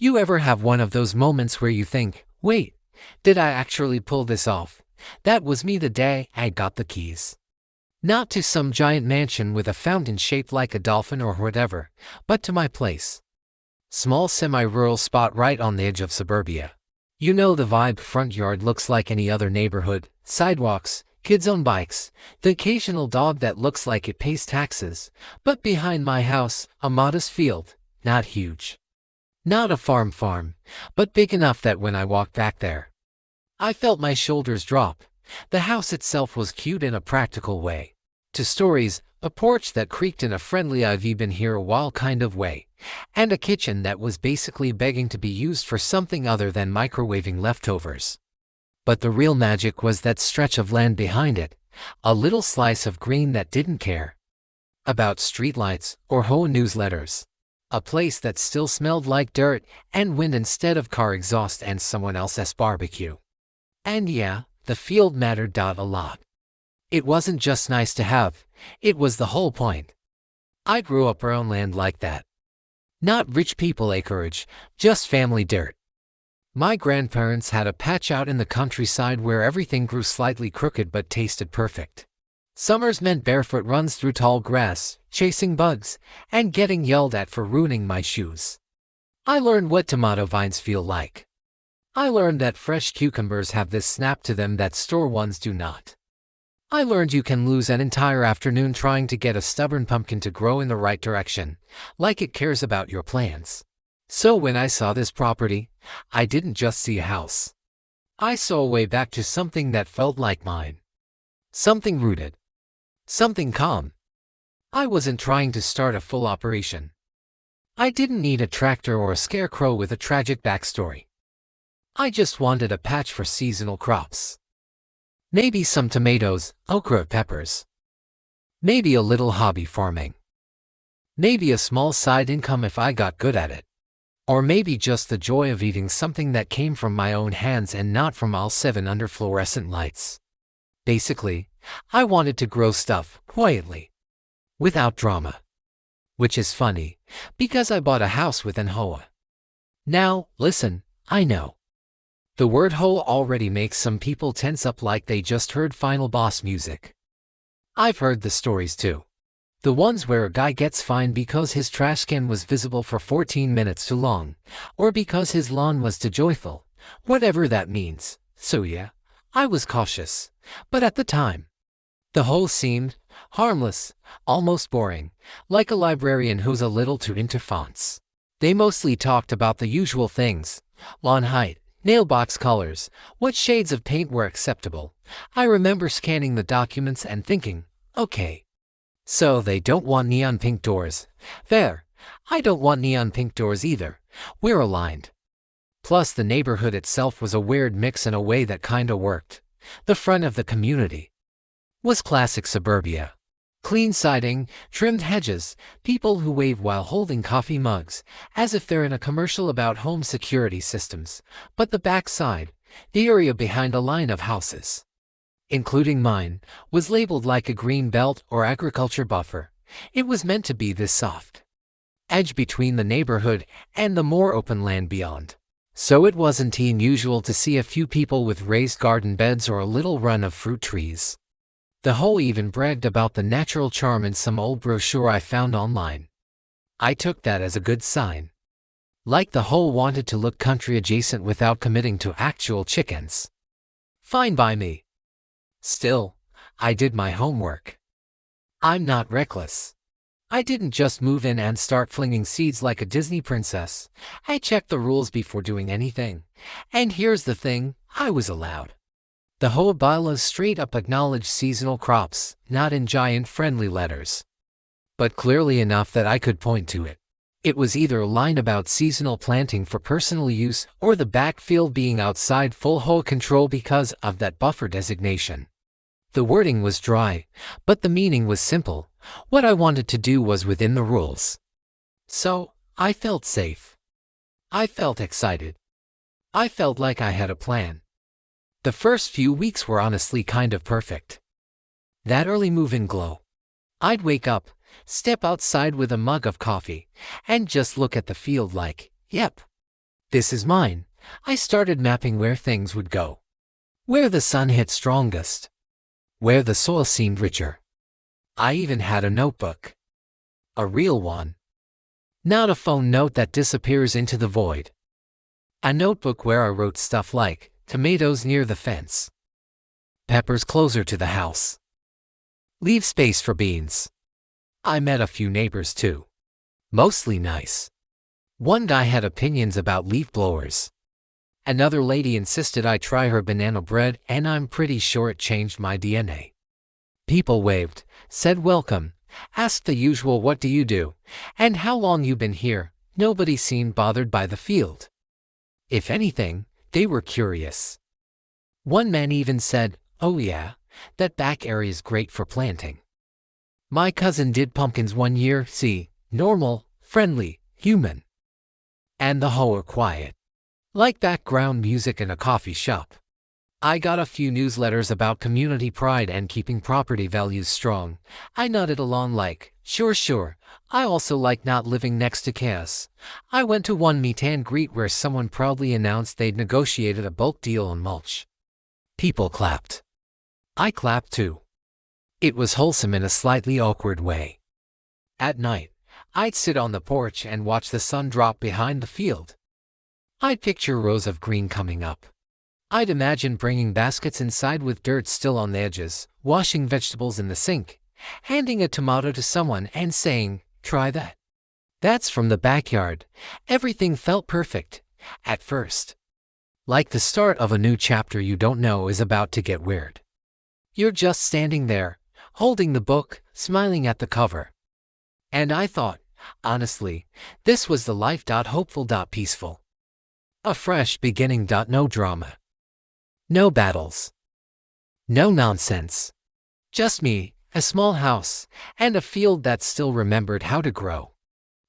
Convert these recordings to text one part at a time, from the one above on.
You ever have one of those moments where you think, wait, did I actually pull this off? That was me the day I got the keys. Not to some giant mansion with a fountain shaped like a dolphin or whatever, but to my place. Small semi-rural spot right on the edge of suburbia. You know the vibe. Front yard looks like any other neighborhood, sidewalks, kids on bikes, the occasional dog that looks like it pays taxes, but behind my house, a modest field, not huge. Not a farm, but big enough that when I walked back there, I felt my shoulders drop. The house itself was cute in a practical way. 2 stories, a porch that creaked in a friendly "I've been here a while" kind of way, and a kitchen that was basically begging to be used for something other than microwaving leftovers. But the real magic was that stretch of land behind it, a little slice of green that didn't care about streetlights or HOA newsletters. A place that still smelled like dirt and wind instead of car exhaust and someone else's barbecue. And yeah, the field mattered a lot. It wasn't just nice to have, it was the whole point. I grew up around land like that. Not rich people acreage, just family dirt. My grandparents had a patch out in the countryside where everything grew slightly crooked but tasted perfect. Summers meant barefoot runs through tall grass, chasing bugs, and getting yelled at for ruining my shoes. I learned what tomato vines feel like. I learned that fresh cucumbers have this snap to them that store ones do not. I learned you can lose an entire afternoon trying to get a stubborn pumpkin to grow in the right direction, like it cares about your plans. So when I saw this property, I didn't just see a house. I saw a way back to something that felt like mine. Something rooted. Something calm. I wasn't trying to start a full operation. I didn't need a tractor or a scarecrow with a tragic backstory. I just wanted a patch for seasonal crops. Maybe some tomatoes, okra, peppers. Maybe a little hobby farming. Maybe a small side income if I got good at it. Or maybe just the joy of eating something that came from my own hands and not from aisle 7 under fluorescent lights. Basically, I wanted to grow stuff quietly, without drama. Which is funny, because I bought a house with an HOA. Now, listen, I know. The word HOA already makes some people tense up like they just heard Final Boss music. I've heard the stories too. The ones where a guy gets fined because his trash can was visible for 14 minutes too long, or because his lawn was too joyful, whatever that means. So yeah, I was cautious. But at the time, the HOA seemed harmless, almost boring, like a librarian who's a little too into fonts. They mostly talked about the usual things: lawn height, nail box colors, what shades of paint were acceptable. I remember scanning the documents and thinking, okay, so they don't want neon pink doors. Fair, I don't want neon pink doors either. We're aligned. Plus the neighborhood itself was a weird mix in a way that kinda worked. The front of the community was classic suburbia. Clean siding, trimmed hedges, people who wave while holding coffee mugs, as if they're in a commercial about home security systems. But the backside, the area behind a line of houses, including mine, was labeled like a green belt or agriculture buffer. It was meant to be this soft edge between the neighborhood and the more open land beyond. So it wasn't unusual to see a few people with raised garden beds or a little run of fruit trees. The HOA even bragged about the natural charm in some old brochure I found online. I took that as a good sign. Like the HOA wanted to look country adjacent without committing to actual chickens. Fine by me. Still, I did my homework. I'm not reckless. I didn't just move in and start flinging seeds like a Disney princess. I checked the rules before doing anything. And here's the thing, I was allowed. The HOA bylaws straight up acknowledged seasonal crops, not in giant friendly letters, but clearly enough that I could point to it. It was either a line about seasonal planting for personal use or the backfield being outside full HOA control because of that buffer designation. The wording was dry, but the meaning was simple. What I wanted to do was within the rules. So, I felt safe. I felt excited. I felt like I had a plan. The first few weeks were honestly kind of perfect. That early move-in glow. I'd wake up, step outside with a mug of coffee, and just look at the field like, yep, This is mine. I started mapping where things would go. Where the sun hit strongest. Where the soil seemed richer. I even had a notebook. A real one. Not a phone note that disappears into the void. A notebook where I wrote stuff like, tomatoes near the fence. Peppers closer to the house. Leave space for beans. I met a few neighbors too. Mostly nice. One guy had opinions about leaf blowers. Another lady insisted I try her banana bread, and I'm pretty sure it changed my DNA. People waved, said welcome, asked the usual what do you do, and how long you been here. Nobody seemed bothered by the field. If anything, they were curious. One man even said, oh yeah, that back area's great for planting. My cousin did pumpkins one year, see, normal, friendly, human. And the HOA quiet. Like background music in a coffee shop. I got a few newsletters about community pride and keeping property values strong. I nodded along like, sure. I also like not living next to chaos. I went to one meet and greet where someone proudly announced they'd negotiated a bulk deal on mulch. People clapped. I clapped too. It was wholesome in a slightly awkward way. At night, I'd sit on the porch and watch the sun drop behind the field. I'd picture rows of green coming up. I'd imagine bringing baskets inside with dirt still on the edges, washing vegetables in the sink, handing a tomato to someone and saying, try that. That's from the backyard. Everything felt perfect, at first. Like the start of a new chapter you don't know is about to get weird. You're just standing there, holding the book, smiling at the cover. And I thought, honestly, this was the life. Hopeful. Peaceful. A fresh beginning. No drama. No battles. No nonsense. Just me, a small house, and a field that still remembered how to grow.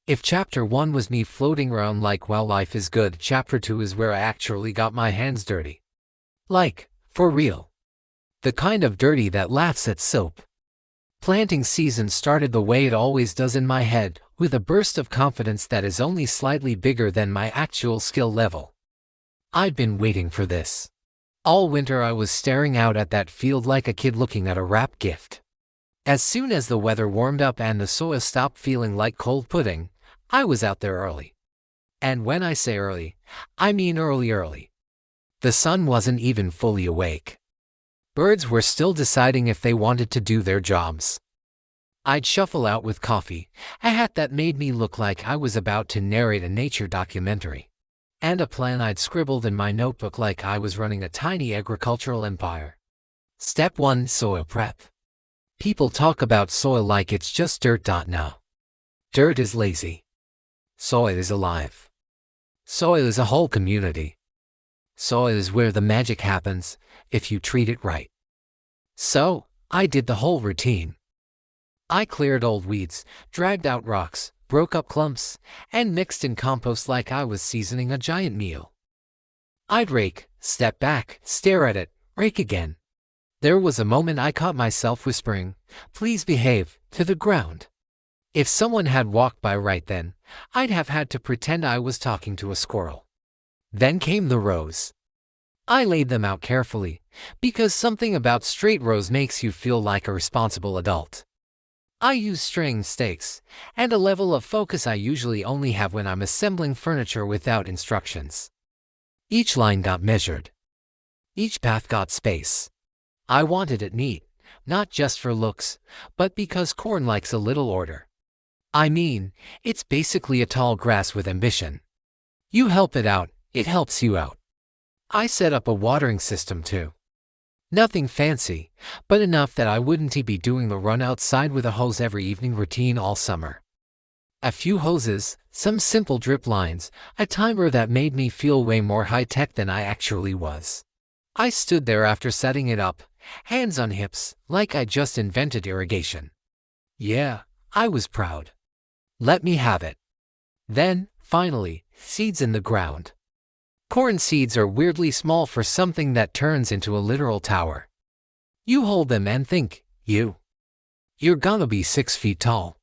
If chapter 1 was me floating around like well life is good, chapter 2 is where I actually got my hands dirty. Like, for real. The kind of dirty that laughs at soap. Planting season started the way it always does in my head, with a burst of confidence that is only slightly bigger than my actual skill level. I'd been waiting for this. All winter I was staring out at that field like a kid looking at a wrapped gift. As soon as the weather warmed up and the soil stopped feeling like cold pudding, I was out there early. And when I say early, I mean early. The sun wasn't even fully awake. Birds were still deciding if they wanted to do their jobs. I'd shuffle out with coffee, a hat that made me look like I was about to narrate a nature documentary, and a plan I'd scribbled in my notebook like I was running a tiny agricultural empire. Step 1: Soil prep. People talk about soil like it's just dirt. No. Dirt is lazy. Soil is alive. Soil is a whole community. Soil is where the magic happens, if you treat it right. So, I did the whole routine. I cleared old weeds, dragged out rocks, broke up clumps, and mixed in compost like I was seasoning a giant meal. I'd rake, step back, stare at it, rake again. There was a moment I caught myself whispering, "Please behave," to the ground. If someone had walked by right then, I'd have had to pretend I was talking to a squirrel. Then came the rows. I laid them out carefully, because something about straight rows makes you feel like a responsible adult. I use string stakes, and a level of focus I usually only have when I'm assembling furniture without instructions. Each line got measured. Each path got space. I wanted it neat, not just for looks, but because corn likes a little order. I mean, it's basically a tall grass with ambition. You help it out, it helps you out. I set up a watering system too. Nothing fancy, but enough that I wouldn't be doing the run outside with a hose every evening routine all summer. A few hoses, some simple drip lines, a timer that made me feel way more high-tech than I actually was. I stood there after setting it up, hands on hips, like I just invented irrigation. Yeah, I was proud. Let me have it. Then, finally, seeds in the ground. Corn seeds are weirdly small for something that turns into a literal tower. You hold them and think, you're gonna be 6 feet tall.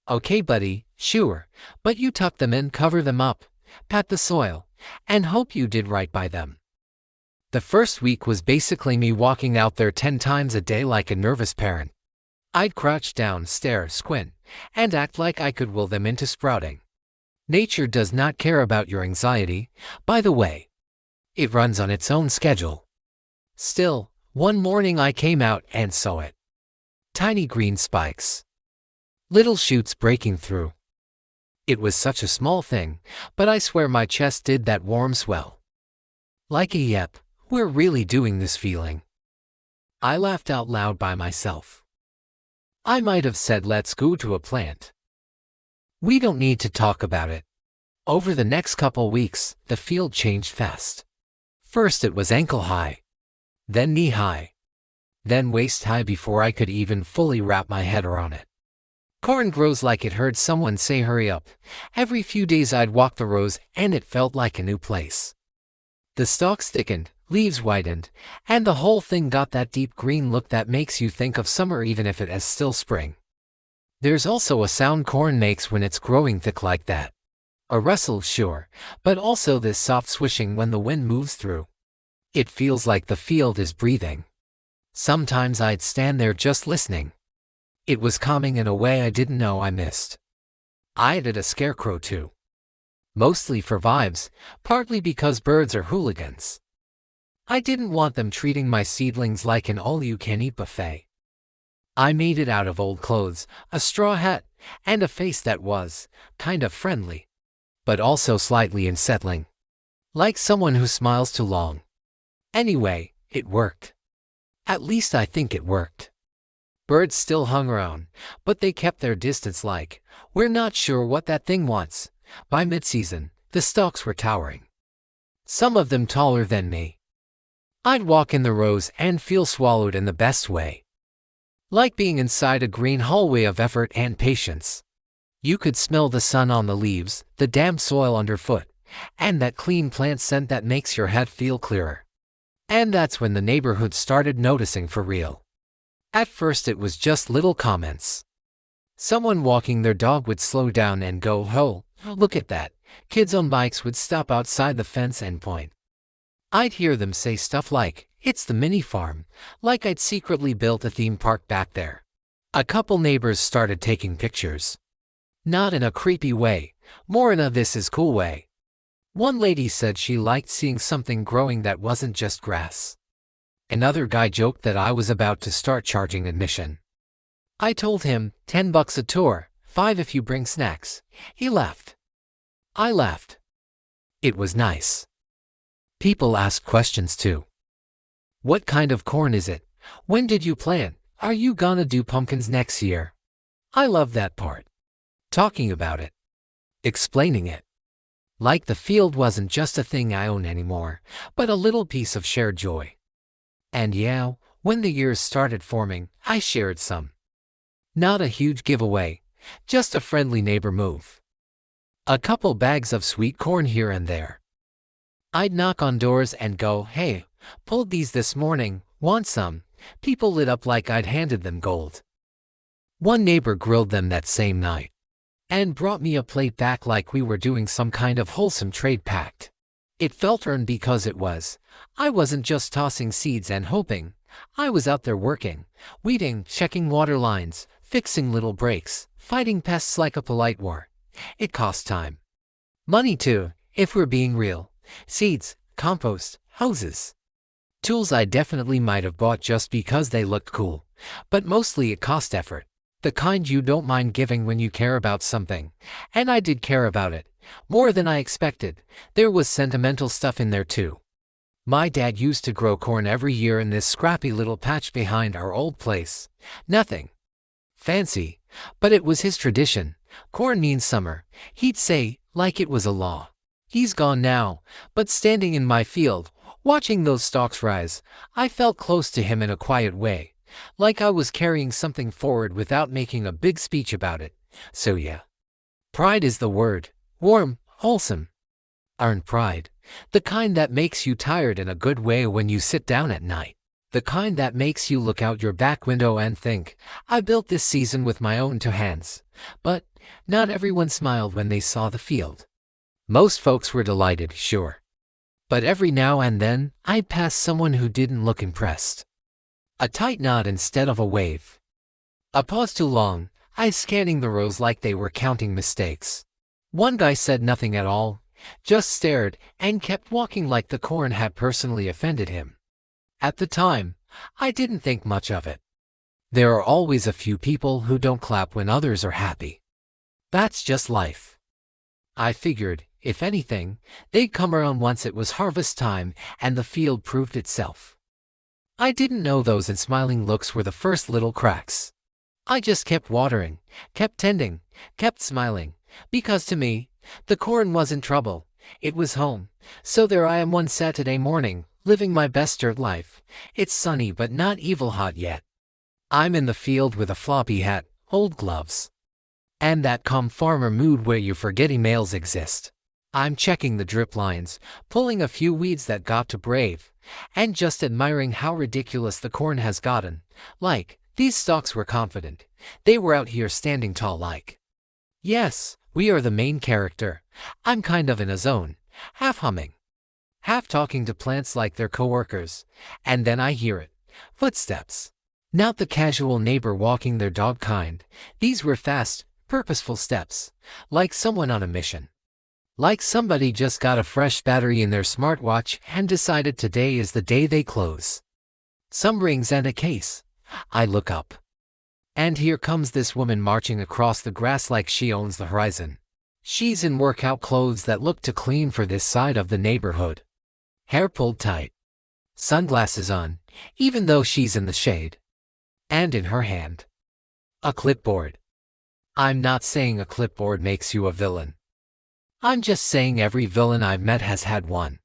Okay buddy, sure, but you tuck them in, cover them up, pat the soil, and hope you did right by them. The first week was basically me walking out there 10 times a day like a nervous parent. I'd crouch down, stare, squint, and act like I could will them into sprouting. Nature does not care about your anxiety, by the way. It runs on its own schedule. Still, one morning I came out and saw it. Tiny green spikes. Little shoots breaking through. It was such a small thing, but I swear my chest did that warm swell. Like a yep, we're really doing this feeling. I laughed out loud by myself. I might have said let's go to a plant. We don't need to talk about it. Over the next couple weeks, the field changed fast. First it was ankle high. Then knee high. Then waist high before I could even fully wrap my head around it. Corn grows like it heard someone say hurry up. Every few days I'd walk the rows and it felt like a new place. The stalks thickened, leaves widened, and the whole thing got that deep green look that makes you think of summer even if it is still spring. There's also a sound corn makes when it's growing thick like that. A rustle, sure, but also this soft swishing when the wind moves through. It feels like the field is breathing. Sometimes I'd stand there just listening. It was calming in a way I didn't know I missed. I added a scarecrow too. Mostly for vibes, partly because birds are hooligans. I didn't want them treating my seedlings like an all-you-can-eat buffet. I made it out of old clothes, a straw hat, and a face that was kind of friendly, but also slightly unsettling. Like someone who smiles too long. Anyway, it worked. At least I think it worked. Birds still hung around, but they kept their distance like, we're not sure what that thing wants. By mid-season, the stalks were towering. Some of them taller than me. I'd walk in the rows and feel swallowed in the best way. Like being inside a green hallway of effort and patience. You could smell the sun on the leaves, the damp soil underfoot, and that clean plant scent that makes your head feel clearer. And that's when the neighborhood started noticing for real. At first it was just little comments. Someone walking their dog would slow down and go, "Oh, look at that." Kids on bikes would stop outside the fence and point. I'd hear them say stuff like, "It's the mini farm," like I'd secretly built a theme park back there. A couple neighbors started taking pictures. Not in a creepy way, more in a this is cool way. One lady said she liked seeing something growing that wasn't just grass. Another guy joked that I was about to start charging admission. I told him, $10 a tour, 5 if you bring snacks. He laughed. I laughed. It was nice. People asked questions too. What kind of corn is it? When did you plant? Are you gonna do pumpkins next year? I love that part. Talking about it. Explaining it. Like the field wasn't just a thing I own anymore, but a little piece of shared joy. And yeah, when the years started forming, I shared some. Not a huge giveaway, just a friendly neighbor move. A couple bags of sweet corn here and there. I'd knock on doors and go, "Hey, pulled these this morning, want some?" People lit up like I'd handed them gold. One neighbor grilled them that same night and brought me a plate back like we were doing some kind of wholesome trade pact. It felt earned because it was. I wasn't just tossing seeds and hoping. I was out there working, weeding, checking water lines, fixing little breaks, fighting pests like a polite war. It cost time. Money too, if we're being real. Seeds, compost, hoses. Tools I definitely might have bought just because they looked cool, but mostly it cost effort. The kind you don't mind giving when you care about something. And I did care about it, more than I expected. There was sentimental stuff in there too. My dad used to grow corn every year in this scrappy little patch behind our old place. Nothing fancy, but it was his tradition. Corn means summer, he'd say, like it was a law. He's gone now, but standing in my field, watching those stalks rise, I felt close to him in a quiet way, like I was carrying something forward without making a big speech about it. So yeah. Pride is the word. Warm, wholesome. Earned pride. The kind that makes you tired in a good way when you sit down at night. The kind that makes you look out your back window and think, I built this season with my own two hands. But not everyone smiled when they saw the field. Most folks were delighted, sure. But every now and then, I'd pass someone who didn't look impressed. A tight nod instead of a wave. A pause too long, eyes scanning the rows like they were counting mistakes. One guy said nothing at all, just stared, and kept walking like the corn had personally offended him. At the time, I didn't think much of it. There are always a few people who don't clap when others are happy. That's just life. I figured, if anything, they'd come around once it was harvest time and the field proved itself. I didn't know those smiling looks were the first little cracks. I just kept watering, kept tending, kept smiling, because to me, the corn wasn't trouble, it was home. So there I am one Saturday morning, living my best dirt life. It's sunny but not evil hot yet. I'm in the field with a floppy hat, old gloves, and that calm farmer mood where you forget emails exist. I'm checking the drip lines, pulling a few weeds that got to brave, and just admiring how ridiculous the corn has gotten. Like, these stalks were confident. They were out here standing tall like. Yes, we are the main character. I'm kind of in a zone, half humming, half talking to plants like they're coworkers, and then I hear it. Footsteps. Not the casual neighbor walking their dog kind. These were fast, purposeful steps, like someone on a mission. Like somebody just got a fresh battery in their smartwatch and decided today is the day they close. Some rings and a case. I look up. And here comes this woman marching across the grass like she owns the horizon. She's in workout clothes that look too clean for this side of the neighborhood. Hair pulled tight. Sunglasses on, even though she's in the shade. And in her hand, a clipboard. I'm not saying a clipboard makes you a villain. I'm just saying every villain I've met has had one.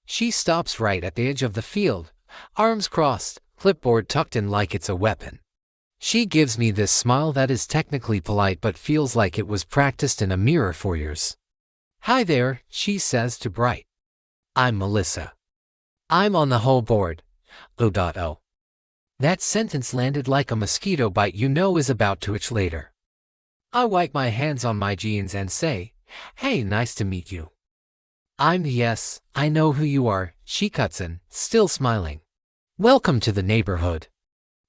She stops right at the edge of the field, arms crossed, clipboard tucked in like it's a weapon. She gives me this smile that is technically polite but feels like it was practiced in a mirror for years. Hi there, she says to Bright. I'm Melissa. I'm on the whole board. Oh. That sentence landed like a mosquito bite you know is about to itch later. I wipe my hands on my jeans and say, hey, nice to meet you. Yes, I know who you are, she cuts in, still smiling. Welcome to the neighborhood.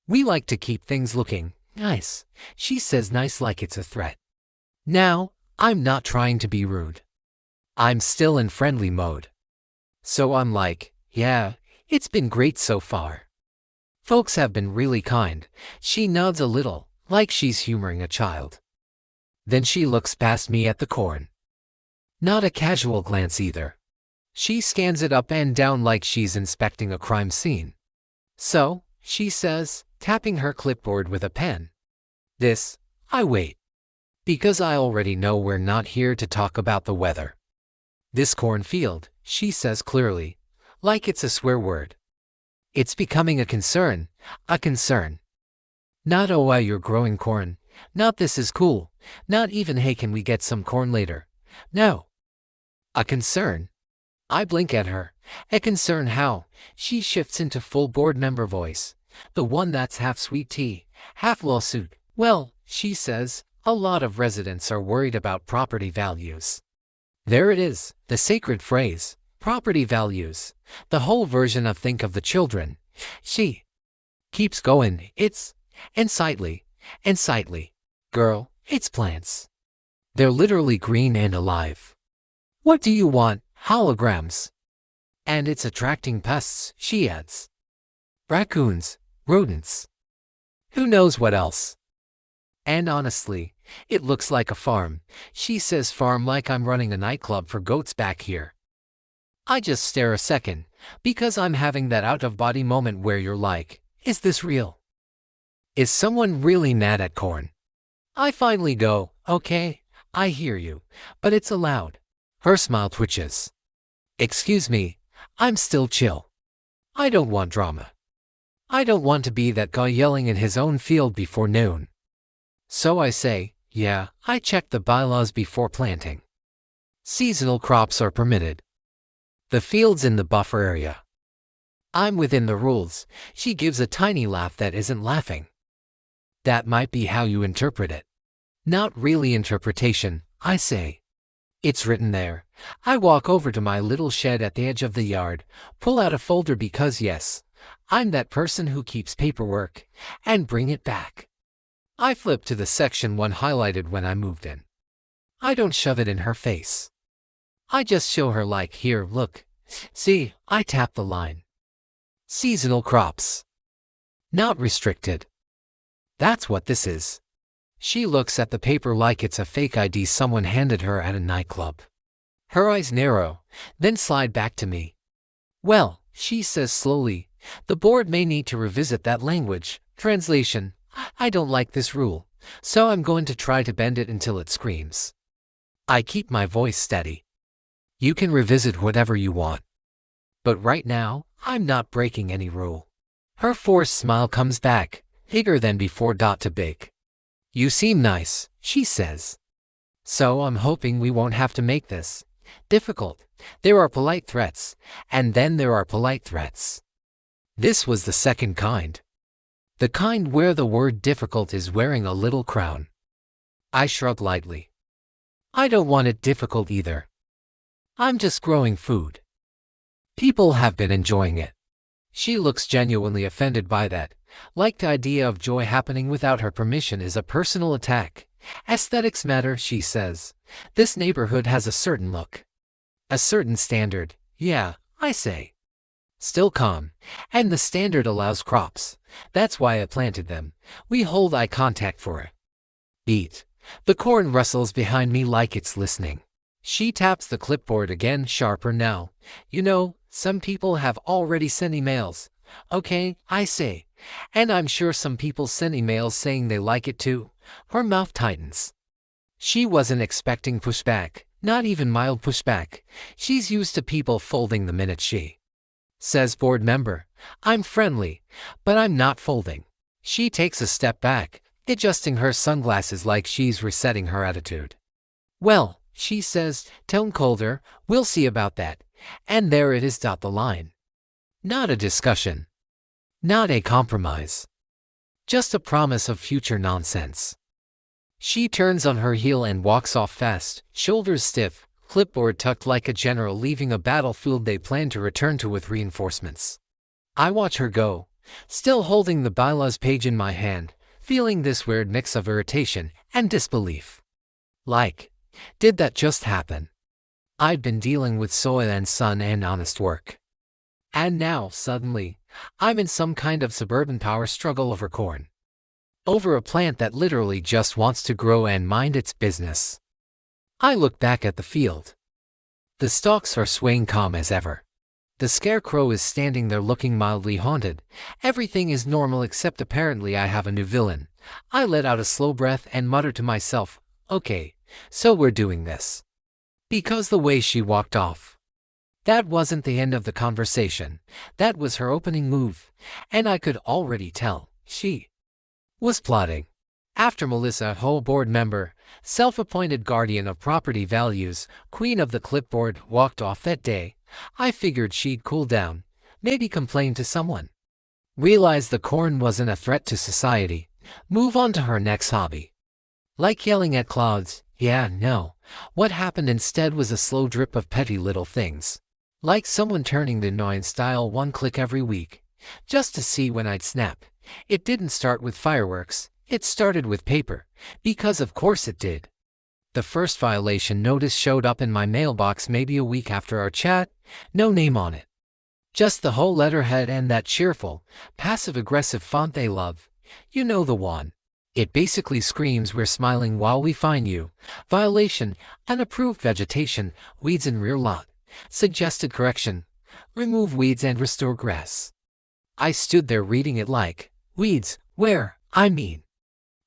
We like to keep things looking nice, she says nice like it's a threat. Now, I'm not trying to be rude. I'm still in friendly mode. So I'm like, yeah, it's been great so far. Folks have been really kind. She nods a little, like she's humoring a child. Then she looks past me at the corn. Not a casual glance either. She scans it up and down like she's inspecting a crime scene. So, she says, tapping her clipboard with a pen. I wait. Because I already know we're not here to talk about the weather. This cornfield, she says clearly, like it's a swear word. It's becoming a concern. Not oh you're growing corn, not this is cool, not even hey can we get some corn later. No. A concern. I blink at her. A concern how? She shifts into full board member voice. The one that's half sweet tea, half lawsuit. Well, she says, a lot of residents are worried about property values. There it is, the sacred phrase, property values. The whole version of think of the children. She keeps going, it's unsightly. Girl, it's plants. They're literally green and alive. What do you want? Holograms. And it's attracting pests, she adds. Raccoons, rodents. Who knows what else? And honestly, it looks like a farm. She says farm like I'm running a nightclub for goats back here. I just stare a second, because I'm having that out-of-body moment where you're like, is this real? Is someone really mad at corn? I finally go, okay, I hear you, but it's allowed. Her smile twitches. Excuse me, I'm still chill. I don't want drama. I don't want to be that guy yelling in his own field before noon. So I say, yeah, I checked the bylaws before planting. Seasonal crops are permitted. The field's in the buffer area. I'm within the rules. She gives a tiny laugh that isn't laughing. That might be how you interpret it. Not really interpretation, I say. It's written there. I walk over to my little shed at the edge of the yard, pull out a folder because yes, I'm that person who keeps paperwork, and bring it back. I flip to the section one highlighted when I moved in. I don't shove it in her face. I just show her like, here, look. See, I tap the line. Seasonal crops. Not restricted. That's what this is. She looks at the paper like it's a fake ID someone handed her at a nightclub. Her eyes narrow, then slide back to me. Well, she says slowly, the board may need to revisit that language. Translation, I don't like this rule, so I'm going to try to bend it until it screams. I keep my voice steady. You can revisit whatever you want. But right now, I'm not breaking any rule. Her forced smile comes back, bigger than before. To big. You seem nice, she says. So I'm hoping we won't have to make this difficult. There are polite threats, and then there are polite threats. This was the second kind. The kind where the word difficult is wearing a little crown. I shrug lightly. I don't want it difficult either. I'm just growing food. People have been enjoying it. She looks genuinely offended by that, like the idea of joy happening without her permission is a personal attack. Aesthetics matter, she says. This neighborhood has a certain look. A certain standard, yeah, I say. Still calm, and the standard allows crops. That's why I planted them. We hold eye contact for it. Beat. The corn rustles behind me like it's listening. She taps the clipboard again, sharper now. You know, some people have already sent emails. Okay, I say. And I'm sure some people send emails saying they like it too. Her mouth tightens. She wasn't expecting pushback, not even mild pushback. She's used to people folding the minute she says board member. I'm friendly, but I'm not folding. She takes a step back, adjusting her sunglasses like she's resetting her attitude. Well, she says, tone colder, we'll see about that. And there it is. The line. Not a discussion. Not a compromise. Just a promise of future nonsense. She turns on her heel and walks off fast, shoulders stiff, clipboard tucked like a general leaving a battlefield they plan to return to with reinforcements. I watch her go, still holding the bylaws page in my hand, feeling this weird mix of irritation and disbelief. Like, did that just happen? I'd been dealing with soil and sun and honest work. And now, suddenly, I'm in some kind of suburban power struggle over corn. Over a plant that literally just wants to grow and mind its business. I look back at the field. The stalks are swaying calm as ever. The scarecrow is standing there looking mildly haunted. Everything is normal except apparently I have a new villain. I let out a slow breath and mutter to myself, okay, so we're doing this. Because the way she walked off. That wasn't the end of the conversation. That was her opening move, and I could already tell she was plotting. After Melissa, HOA board member, self-appointed guardian of property values, queen of the clipboard, walked off that day, I figured she'd cool down, maybe complain to someone. Realize the corn wasn't a threat to society, move on to her next hobby. Like yelling at clouds, yeah, no. What happened instead was a slow drip of petty little things. Like someone turning the annoyance dial one click every week, just to see when I'd snap. It didn't start with fireworks, it started with paper, because of course it did. The first violation notice showed up in my mailbox maybe a week after our chat, no name on it. Just the whole letterhead and that cheerful, passive-aggressive font they love. You know the one. It basically screams we're smiling while we fine you. Violation, unapproved vegetation, weeds in rear lot. Suggested correction, remove weeds and restore grass. I stood there reading it like, weeds, where, I mean.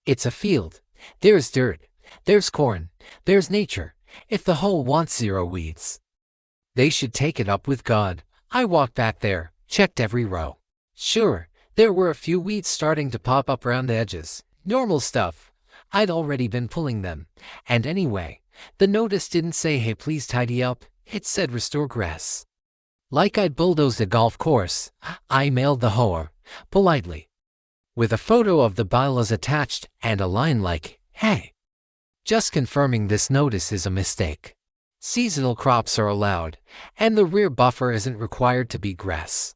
It's a field. There's dirt. There's corn. There's nature. If the whole wants zero weeds, they should take it up with God. I walked back there, checked every row. Sure, there were a few weeds starting to pop up around the edges. Normal stuff. I'd already been pulling them. And anyway, the notice didn't say hey please tidy up, it said restore grass. Like I'd bulldozed a golf course, I mailed the HOA, politely. With a photo of the bylaws attached and a line like, hey. Just confirming this notice is a mistake. Seasonal crops are allowed, and the rear buffer isn't required to be grass.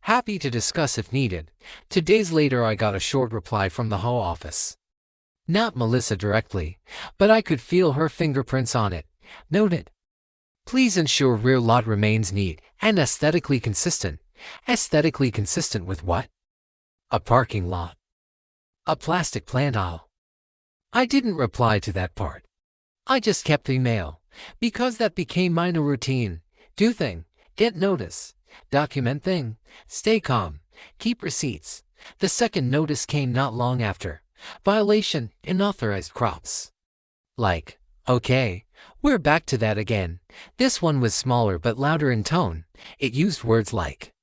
Happy to discuss if needed. 2 days later I got a short reply from the HOA office. Not Melissa directly, but I could feel her fingerprints on it. Noted. Please ensure rear lot remains neat and aesthetically consistent. Aesthetically consistent with what? A parking lot. A plastic plant aisle. I didn't reply to that part. I just kept the email, because that became minor routine. Do thing, get notice, document thing, stay calm, keep receipts. The second notice came not long after. Violation, unauthorized crops. Like, okay, we're back to that again. This one was smaller but louder in tone. It used words like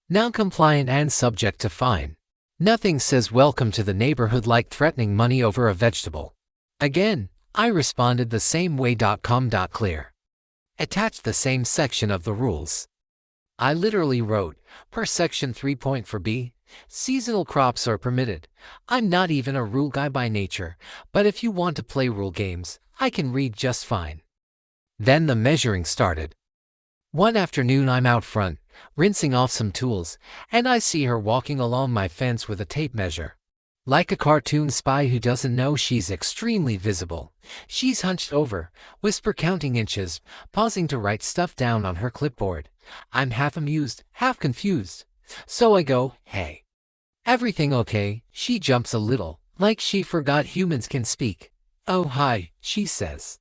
non-compliant and subject to fine. Nothing says welcome to the neighborhood like threatening money over a vegetable. Again, I responded the same way. Clear. Attached the same section of the rules. I literally wrote, per section 3.4b, seasonal crops are permitted. I'm not even a rule guy by nature, but if you want to play rule games, I can read just fine. Then the measuring started. One afternoon I'm out front, rinsing off some tools, and I see her walking along my fence with a tape measure. Like a cartoon spy who doesn't know she's extremely visible. She's hunched over, whisper counting inches, pausing to write stuff down on her clipboard. I'm half amused, half confused. So I go, hey. Everything okay? She jumps a little, like she forgot humans can speak. Oh hi, she says.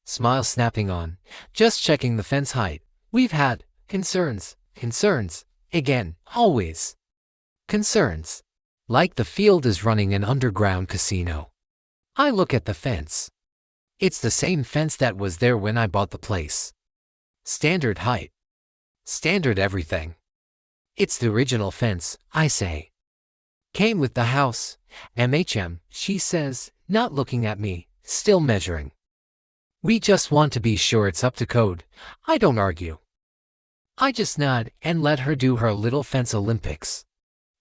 Smile snapping on, just checking the fence height. We've had concerns, again, always. Concerns. Like the field is running an underground casino. I look at the fence. It's the same fence that was there when I bought the place. Standard height. Standard everything. It's the original fence, I say. Came with the house. MHM, she says, not looking at me, still measuring. We just want to be sure it's up to code. I don't argue. I just nod and let her do her little fence Olympics.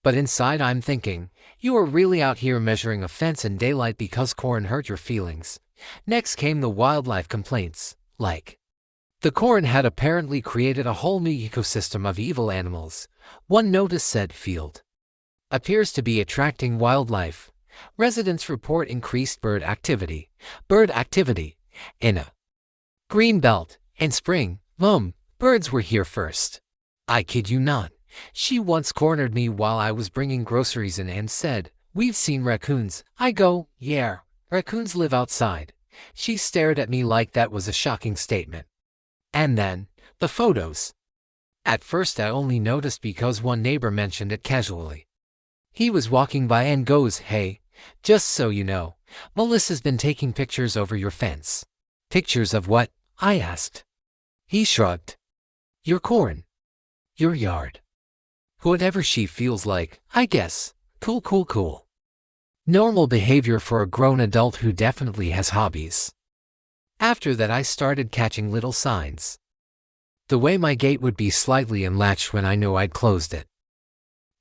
But inside I'm thinking, you are really out here measuring a fence in daylight because corn hurt your feelings. Next came the wildlife complaints, like the corn had apparently created a whole new ecosystem of evil animals. One notice said field appears to be attracting wildlife. Residents report increased bird activity. In a green belt. In spring, birds were here first. I kid you not. She once cornered me while I was bringing groceries in and said, we've seen raccoons. I go, yeah, raccoons live outside. She stared at me like that was a shocking statement. And then, the photos. At first I only noticed because one neighbor mentioned it casually. He was walking by and goes, hey, just so you know, Melissa's been taking pictures over your fence. Pictures of what? I asked. He shrugged. Your corn. Your yard. Whatever she feels like, I guess. Cool. Normal behavior for a grown adult who definitely has hobbies. After that I started catching little signs. The way my gate would be slightly unlatched when I knew I'd closed it.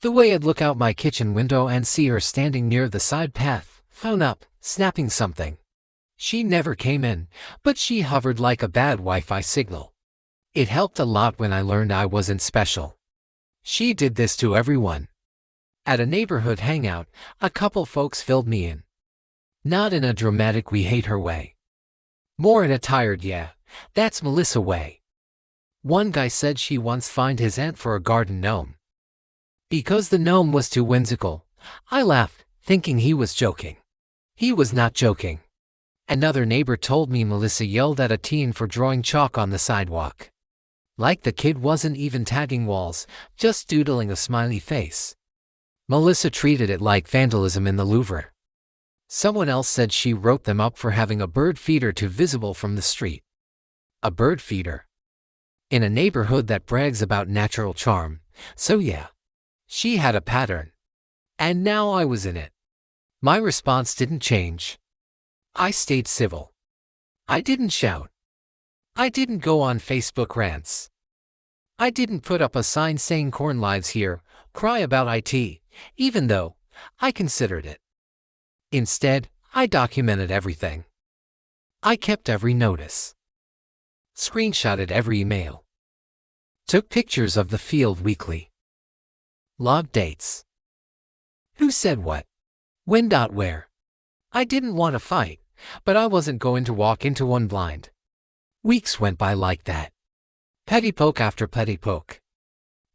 The way I'd look out my kitchen window and see her standing near the side path, phone up, snapping something. She never came in, but she hovered like a bad Wi-Fi signal. It helped a lot when I learned I wasn't special. She did this to everyone. At a neighborhood hangout, a couple folks filled me in. Not in a dramatic we hate her way. More in a tired yeah, that's Melissa way. One guy said she once fined his aunt for a garden gnome. Because the gnome was too whimsical. I laughed, thinking he was joking. He was not joking. Another neighbor told me Melissa yelled at a teen for drawing chalk on the sidewalk. Like the kid wasn't even tagging walls, just doodling a smiley face. Melissa treated it like vandalism in the Louvre. Someone else said she wrote them up for having a bird feeder too visible from the street. A bird feeder. In a neighborhood that brags about natural charm. So yeah. She had a pattern. And now I was in it. My response didn't change. I stayed civil. I didn't shout. I didn't go on Facebook rants. I didn't put up a sign saying corn lives here, cry about IT, even though I considered it. Instead, I documented everything. I kept every notice. Screenshotted every email. Took pictures of the field weekly. Logged dates. Who said what? When. Where. I didn't want to fight, but I wasn't going to walk into one blind. Weeks went by like that. Petty poke after petty poke.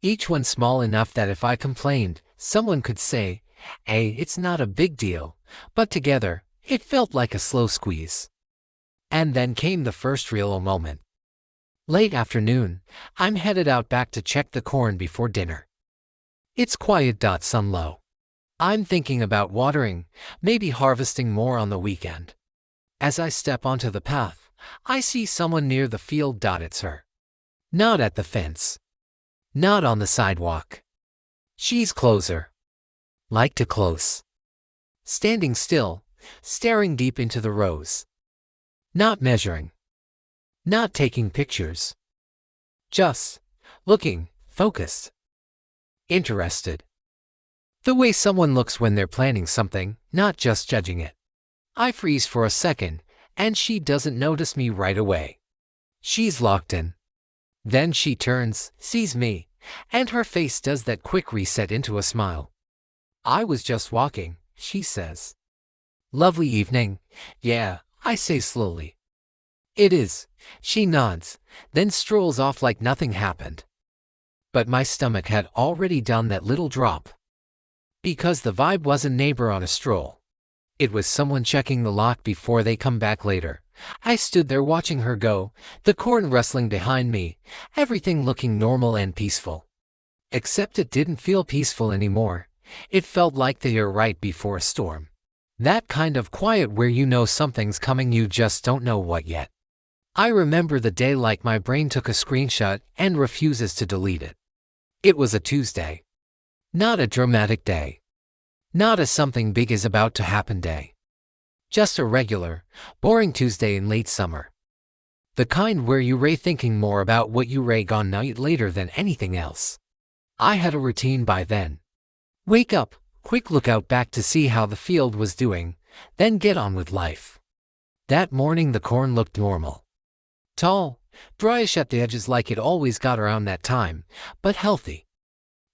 Each one small enough that if I complained, someone could say, "Hey, it's not a big deal," but together, it felt like a slow squeeze. And then came the first real moment. Late afternoon, I'm headed out back to check the corn before dinner. It's quiet. Sun low. I'm thinking about watering, maybe harvesting more on the weekend. As I step onto the path, I see someone near the field. It's her. Not at the fence. Not on the sidewalk. She's closer. Like too close. Standing still, staring deep into the rows. Not measuring. Not taking pictures. Just looking, focused. Interested. The way someone looks when they're planning something, not just judging it. I freeze for a second, and she doesn't notice me right away. She's locked in. Then she turns, sees me, and her face does that quick reset into a smile. "I was just walking," she says. "Lovely evening." "Yeah," I say slowly. "It is." She nods, then strolls off like nothing happened. But my stomach had already done that little drop. Because the vibe wasn't neighbor on a stroll. It was someone checking the lock before they come back later. I stood there watching her go, the corn rustling behind me, everything looking normal and peaceful. Except it didn't feel peaceful anymore. It felt like the year right before a storm. That kind of quiet where you know something's coming, you just don't know what yet. I remember the day like my brain took a screenshot and refuses to delete it. It was a Tuesday. Not a dramatic day. Not a something big is about to happen day. Just a regular, boring Tuesday in late summer. The kind where you ray thinking more about what you ray gone night later than anything else. I had a routine by then. Wake up, quick look out back to see how the field was doing, then get on with life. That morning the corn looked normal. Tall, dryish at the edges like it always got around that time, but healthy.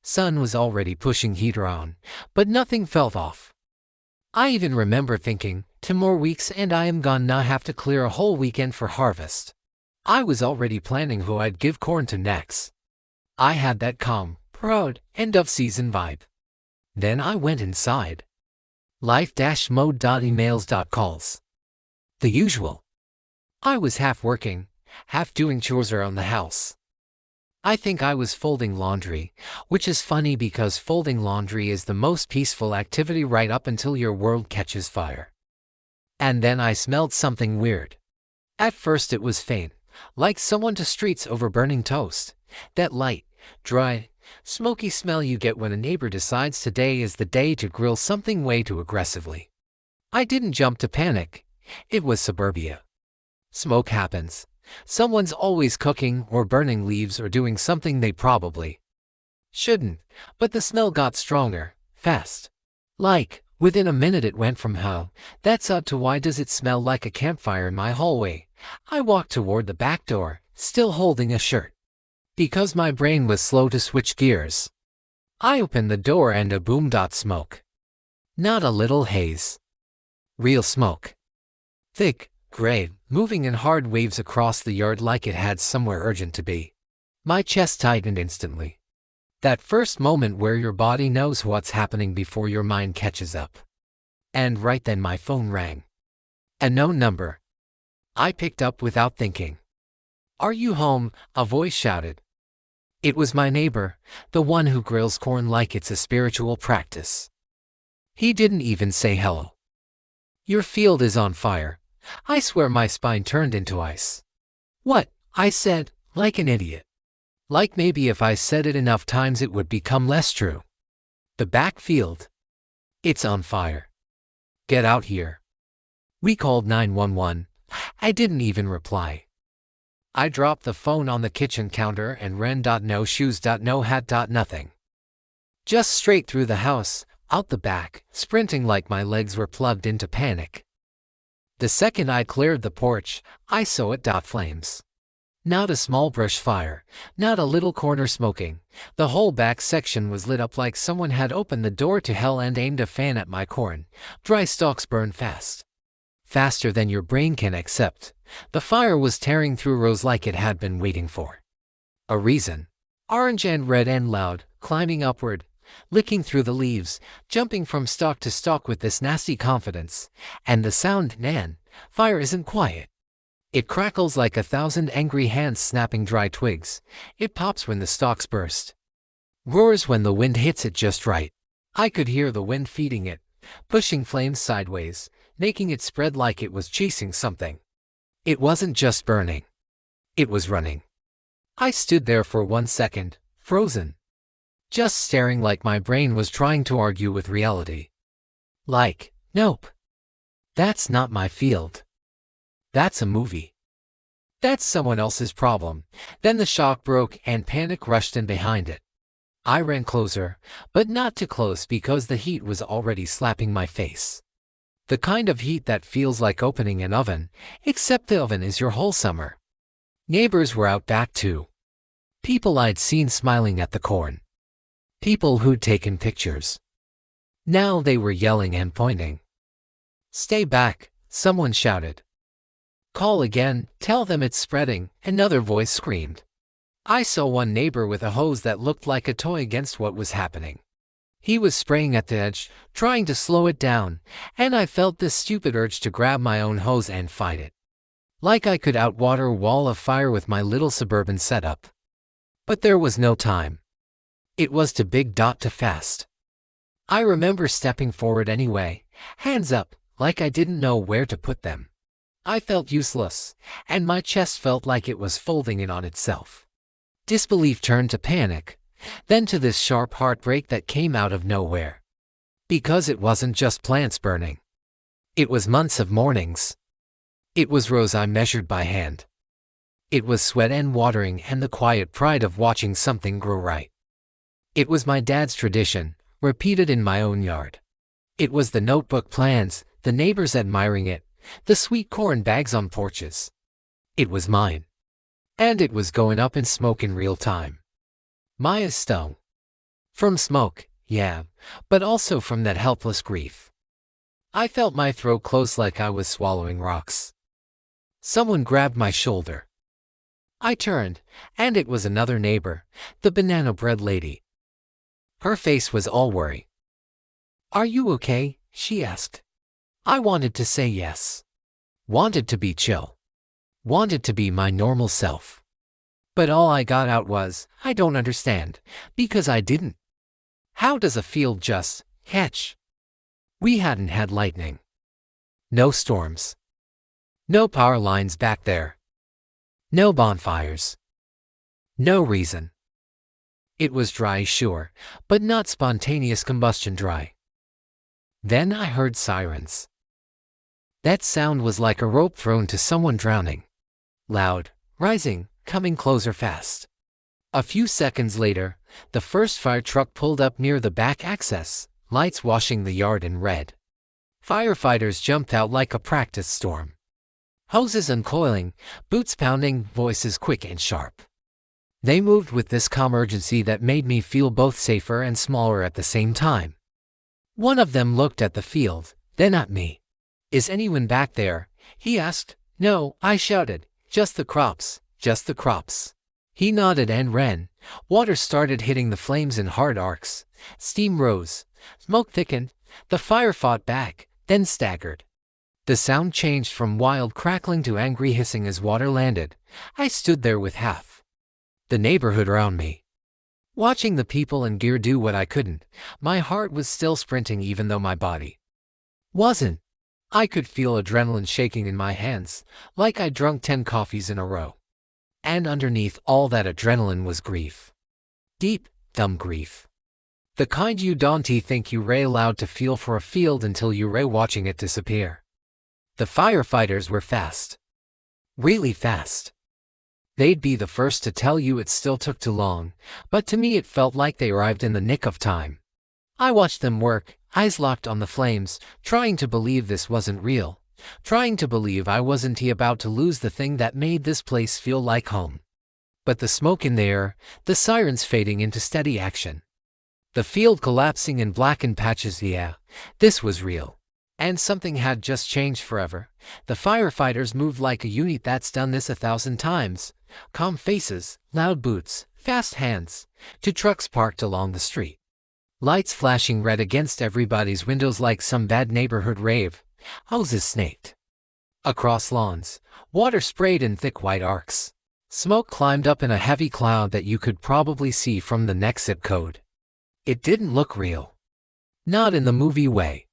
Sun was already pushing heat on, but nothing felt off. I even remember thinking, 2 more weeks and I am gonna have to clear a whole weekend for harvest. I was already planning who I'd give corn to next. I had that calm, proud, end-of-season vibe. Then I went inside. Life-mode.emails.calls. The usual. I was half working, half doing chores around the house. I think I was folding laundry, which is funny because folding laundry is the most peaceful activity right up until your world catches fire. And then I smelled something weird. At first it was faint, like someone to streets over burning toast. That light, dry, smoky smell you get when a neighbor decides today is the day to grill something way too aggressively. I didn't jump to panic. It was suburbia. Smoke happens. Someone's always cooking or burning leaves or doing something they probably shouldn't, but the smell got stronger, fast. Like, within a minute it went from "how, that's odd" to "why does it smell like a campfire in my hallway?" I walked toward the back door, still holding a shirt. Because my brain was slow to switch gears. I opened the door and a boom. Smoke. Not a little haze. Real smoke. Thick, gray, moving in hard waves across the yard like it had somewhere urgent to be. My chest tightened instantly. That first moment where your body knows what's happening before your mind catches up. And right then my phone rang. A known number. I picked up without thinking. "Are you home?" a voice shouted. It was my neighbor, the one who grills corn like it's a spiritual practice. He didn't even say hello. "Your field is on fire." I swear my spine turned into ice. "What?" I said, like an idiot. Like maybe if I said it enough times it would become less true. "The back field. It's on fire. Get out here." We called 911. I didn't even reply. I dropped the phone on the kitchen counter and ran. No shoes. No hat. Nothing. Just straight through the house, out the back, sprinting like my legs were plugged into panic. The second I cleared the porch, I saw it. Flames. Not a small brush fire, not a little corner smoking. The whole back section was lit up like someone had opened the door to hell and aimed a fan at my corn. Dry stalks burn fast. Faster than your brain can accept. The fire was tearing through rows like it had been waiting for a reason. Orange and red and loud, climbing upward, licking through the leaves, jumping from stalk to stalk with this nasty confidence. And the sound, man, fire isn't quiet. It crackles like 1,000 angry hands snapping dry twigs. It pops when the stalks burst. Roars when the wind hits it just right. I could hear the wind feeding it, pushing flames sideways, making it spread like it was chasing something. It wasn't just burning. It was running. I stood there for 1 second, frozen. Just staring like my brain was trying to argue with reality. Like, nope. That's not my field. That's a movie. That's someone else's problem. Then the shock broke and panic rushed in behind it. I ran closer, but not too close because the heat was already slapping my face. The kind of heat that feels like opening an oven, except the oven is your whole summer. Neighbors were out back too. People I'd seen smiling at the corn. People who'd taken pictures. Now they were yelling and pointing. "Stay back," someone shouted. "Call again, tell them it's spreading," another voice screamed. I saw one neighbor with a hose that looked like a toy against what was happening. He was spraying at the edge, trying to slow it down, and I felt this stupid urge to grab my own hose and fight it. Like I could outwater a wall of fire with my little suburban setup. But there was no time. It was too big to fast. I remember stepping forward anyway, hands up, like I didn't know where to put them. I felt useless, and my chest felt like it was folding in on itself. Disbelief turned to panic, then to this sharp heartbreak that came out of nowhere. Because it wasn't just plants burning. It was months of mornings. It was rows I measured by hand. It was sweat and watering and the quiet pride of watching something grow right. It was my dad's tradition, repeated in my own yard. It was the notebook plans, the neighbors admiring it, the sweet corn bags on porches. It was mine. And it was going up in smoke in real time. Maya stung. From smoke, yeah, but also from that helpless grief. I felt my throat close like I was swallowing rocks. Someone grabbed my shoulder. I turned, and it was another neighbor, the banana bread lady. Her face was all worry. "Are you okay?" she asked. I wanted to say yes. Wanted to be chill. Wanted to be my normal self. But all I got out was, "I don't understand," because I didn't. How does a field just catch? We hadn't had lightning. No storms. No power lines back there. No bonfires. No reason. It was dry, sure, but not spontaneous combustion dry. Then I heard sirens. That sound was like a rope thrown to someone drowning. Loud, rising, coming closer fast. A few seconds later, the first fire truck pulled up near the back access, lights washing the yard in red. Firefighters jumped out like a practice storm. Hoses uncoiling, boots pounding, voices quick and sharp. They moved with this calm urgency that made me feel both safer and smaller at the same time. One of them looked at the field, then at me. "Is anyone back there?" he asked. "No," I shouted. "Just the crops, just the crops." He nodded and ran. Water started hitting the flames in hard arcs. Steam rose. Smoke thickened. The fire fought back, then staggered. The sound changed from wild crackling to angry hissing as water landed. I stood there with half the neighborhood around me. Watching the people and gear do what I couldn't, my heart was still sprinting even though my body wasn't. I could feel adrenaline shaking in my hands, like I'd drunk 10 coffees in a row. And underneath all that adrenaline was grief. Deep, dumb grief. The kind you don't think you're allowed to feel for a field until you're watching it disappear. The firefighters were fast. Really fast. They'd be the first to tell you it still took too long, but to me it felt like they arrived in the nick of time. I watched them work, eyes locked on the flames, trying to believe this wasn't real, trying to believe I wasn't about to lose the thing that made this place feel like home. But the smoke in the air, the sirens fading into steady action, the field collapsing in blackened patches, yeah, this was real. And something had just changed forever. The firefighters moved like a unit that's done this 1,000 times. Calm faces, loud boots, fast hands. 2 trucks parked along the street. Lights flashing red against everybody's windows like some bad neighborhood rave. Hoses snaked across lawns. Water sprayed in thick white arcs. Smoke climbed up in a heavy cloud that you could probably see from the next zip code. It didn't look real. Not in the movie way.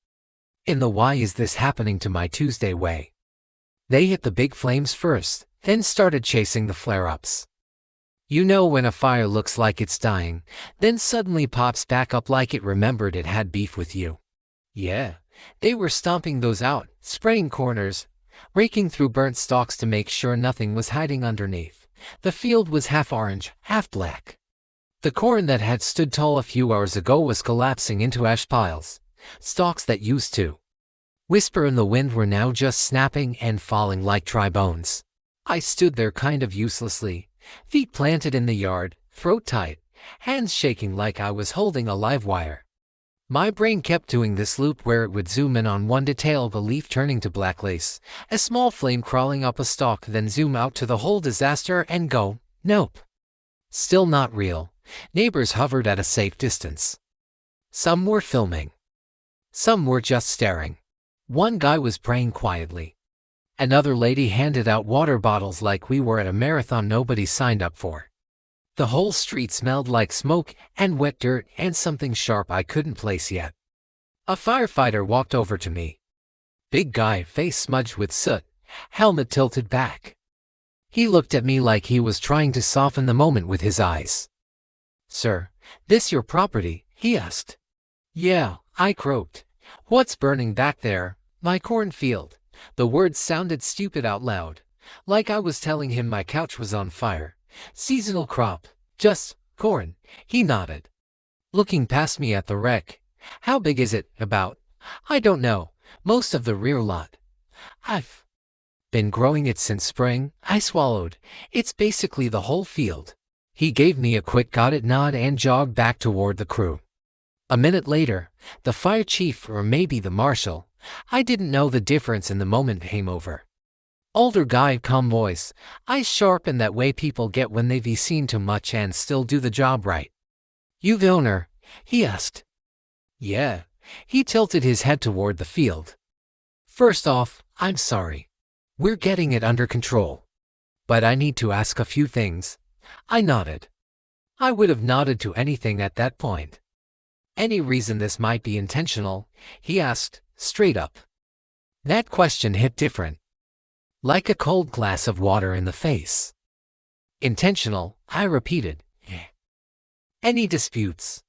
In the why is this happening to my Tuesday way. They hit the big flames first, then started chasing the flare-ups. You know when a fire looks like it's dying, then suddenly pops back up like it remembered it had beef with you. Yeah, they were stomping those out, spraying corners, raking through burnt stalks to make sure nothing was hiding underneath. The field was half orange, half black. The corn that had stood tall a few hours ago was collapsing into ash piles. Stalks that used to whisper in the wind were now just snapping and falling like dry bones. I stood there kind of uselessly, feet planted in the yard, throat tight, hands shaking like I was holding a live wire. My brain kept doing this loop where it would zoom in on one detail of a leaf turning to black lace, a small flame crawling up a stalk, then zoom out to the whole disaster and go, nope. Still not real. Neighbors hovered at a safe distance. Some were filming. Some were just staring. One guy was praying quietly. Another lady handed out water bottles like we were at a marathon nobody signed up for. The whole street smelled like smoke and wet dirt and something sharp I couldn't place yet. A firefighter walked over to me. Big guy, face smudged with soot, helmet tilted back. He looked at me like he was trying to soften the moment with his eyes. "Sir, this your property?" he asked. "Yeah," I croaked. "What's burning back there?" "My cornfield." The words sounded stupid out loud, like I was telling him my couch was on fire. "Seasonal crop, just corn." He nodded, looking past me at the wreck. "How big is it, about?" "I don't know. Most of the rear lot. I've been growing it since spring." I swallowed. "It's basically the whole field." He gave me a quick got it nod and jogged back toward the crew. A minute later, the fire chief, or maybe the marshal, I didn't know the difference in the moment, came over. Older guy, calm voice, eyes sharp in that way people get when they've seen too much and still do the job right. "You the owner?" he asked. "Yeah." He tilted his head toward the field. "First off, I'm sorry. We're getting it under control. But I need to ask a few things." I nodded. I would have nodded to anything at that point. "Any reason this might be intentional?" he asked, straight up. That question hit different, like a cold glass of water in the face. "Intentional," I repeated. "Any disputes?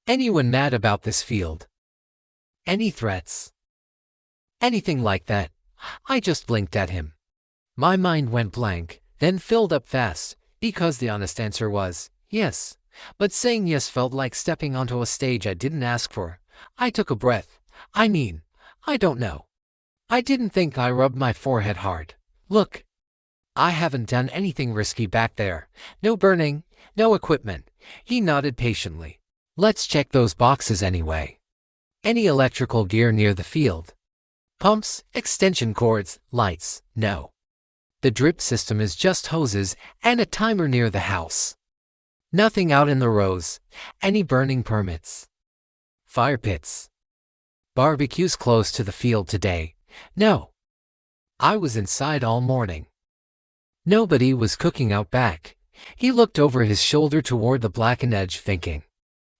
Anyone mad about this field? Any threats? Anything like that?" I just blinked at him. My mind went blank, then filled up fast, because the honest answer was yes. But saying yes felt like stepping onto a stage I didn't ask for. I took a breath. "I mean, I don't know." I didn't think. I rubbed my forehead hard. "Look, I haven't done anything risky back there. No burning, no equipment." He nodded patiently. "Let's check those boxes anyway. Any electrical gear near the field? Pumps, extension cords, lights?" "No. The drip system is just hoses and a timer near the house. Nothing out in the rows. Any burning permits? Fire pits? Barbecues close to the field today?" "No. I was inside all morning. Nobody was cooking out back." He looked over his shoulder toward the blackened edge, thinking.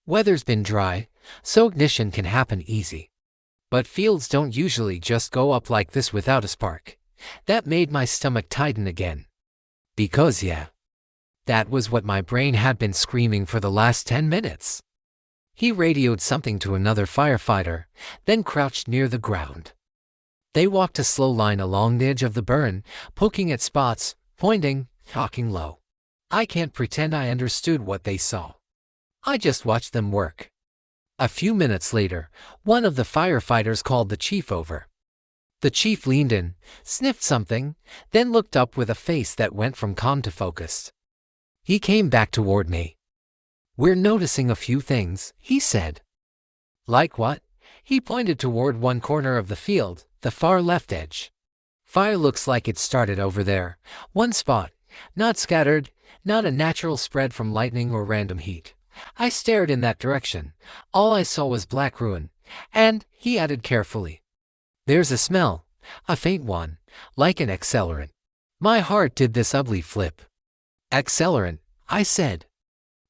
"Weather's been dry, so ignition can happen easy. But fields don't usually just go up like this without a spark." That made my stomach tighten again. Because yeah, that was what my brain had been screaming for the last 10 minutes. He radioed something to another firefighter, then crouched near the ground. They walked a slow line along the edge of the burn, poking at spots, pointing, talking low. I can't pretend I understood what they saw. I just watched them work. A few minutes later, one of the firefighters called the chief over. The chief leaned in, sniffed something, then looked up with a face that went from calm to focused. He came back toward me. "We're noticing a few things," he said. "Like what?" He pointed toward one corner of the field, the far left edge. "Fire looks like it started over there. One spot, not scattered, not a natural spread from lightning or random heat." I stared in that direction. All I saw was black ruin. And, he added carefully, "There's a smell, a faint one, like an accelerant." My heart did this ugly flip. "Accelerant," I said.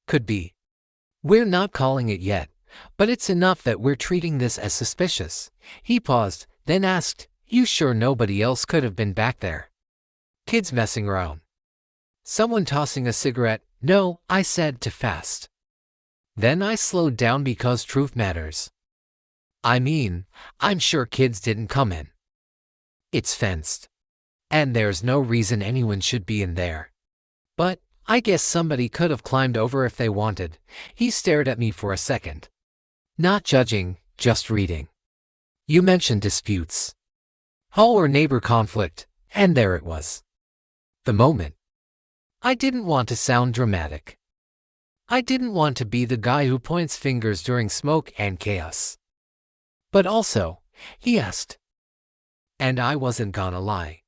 "Could be. We're not calling it yet, but it's enough that we're treating this as suspicious." He paused, then asked, "You sure nobody else could have been back there? Kids messing around? Someone tossing a cigarette?" "No," I said, too fast. Then I slowed down because truth matters. "I mean, I'm sure kids didn't come in. It's fenced. And there's no reason anyone should be in there. But I guess somebody could have climbed over if they wanted." He stared at me for a second. "Not judging, just reading. You mentioned disputes. Hall or neighbor conflict, and there it was. The moment. I didn't want to sound dramatic. I didn't want to be the guy who points fingers during smoke and chaos. But also, he asked. And I wasn't gonna lie.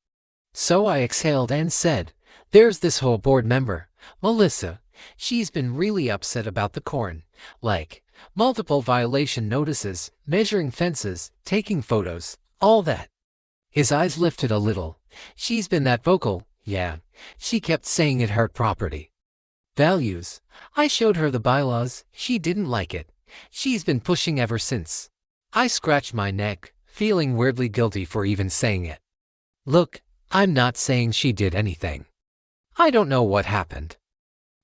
So I exhaled and said, "There's this whole board member, Melissa. She's been really upset about the corn. Like, multiple violation notices, measuring fences, taking photos, all that." His eyes lifted a little. "She's been that vocal, yeah. She kept saying it hurt property values. I showed her the bylaws. She didn't like it. She's been pushing ever since." I scratched my neck, feeling weirdly guilty for even saying it. "Look, I'm not saying she did anything. I don't know what happened.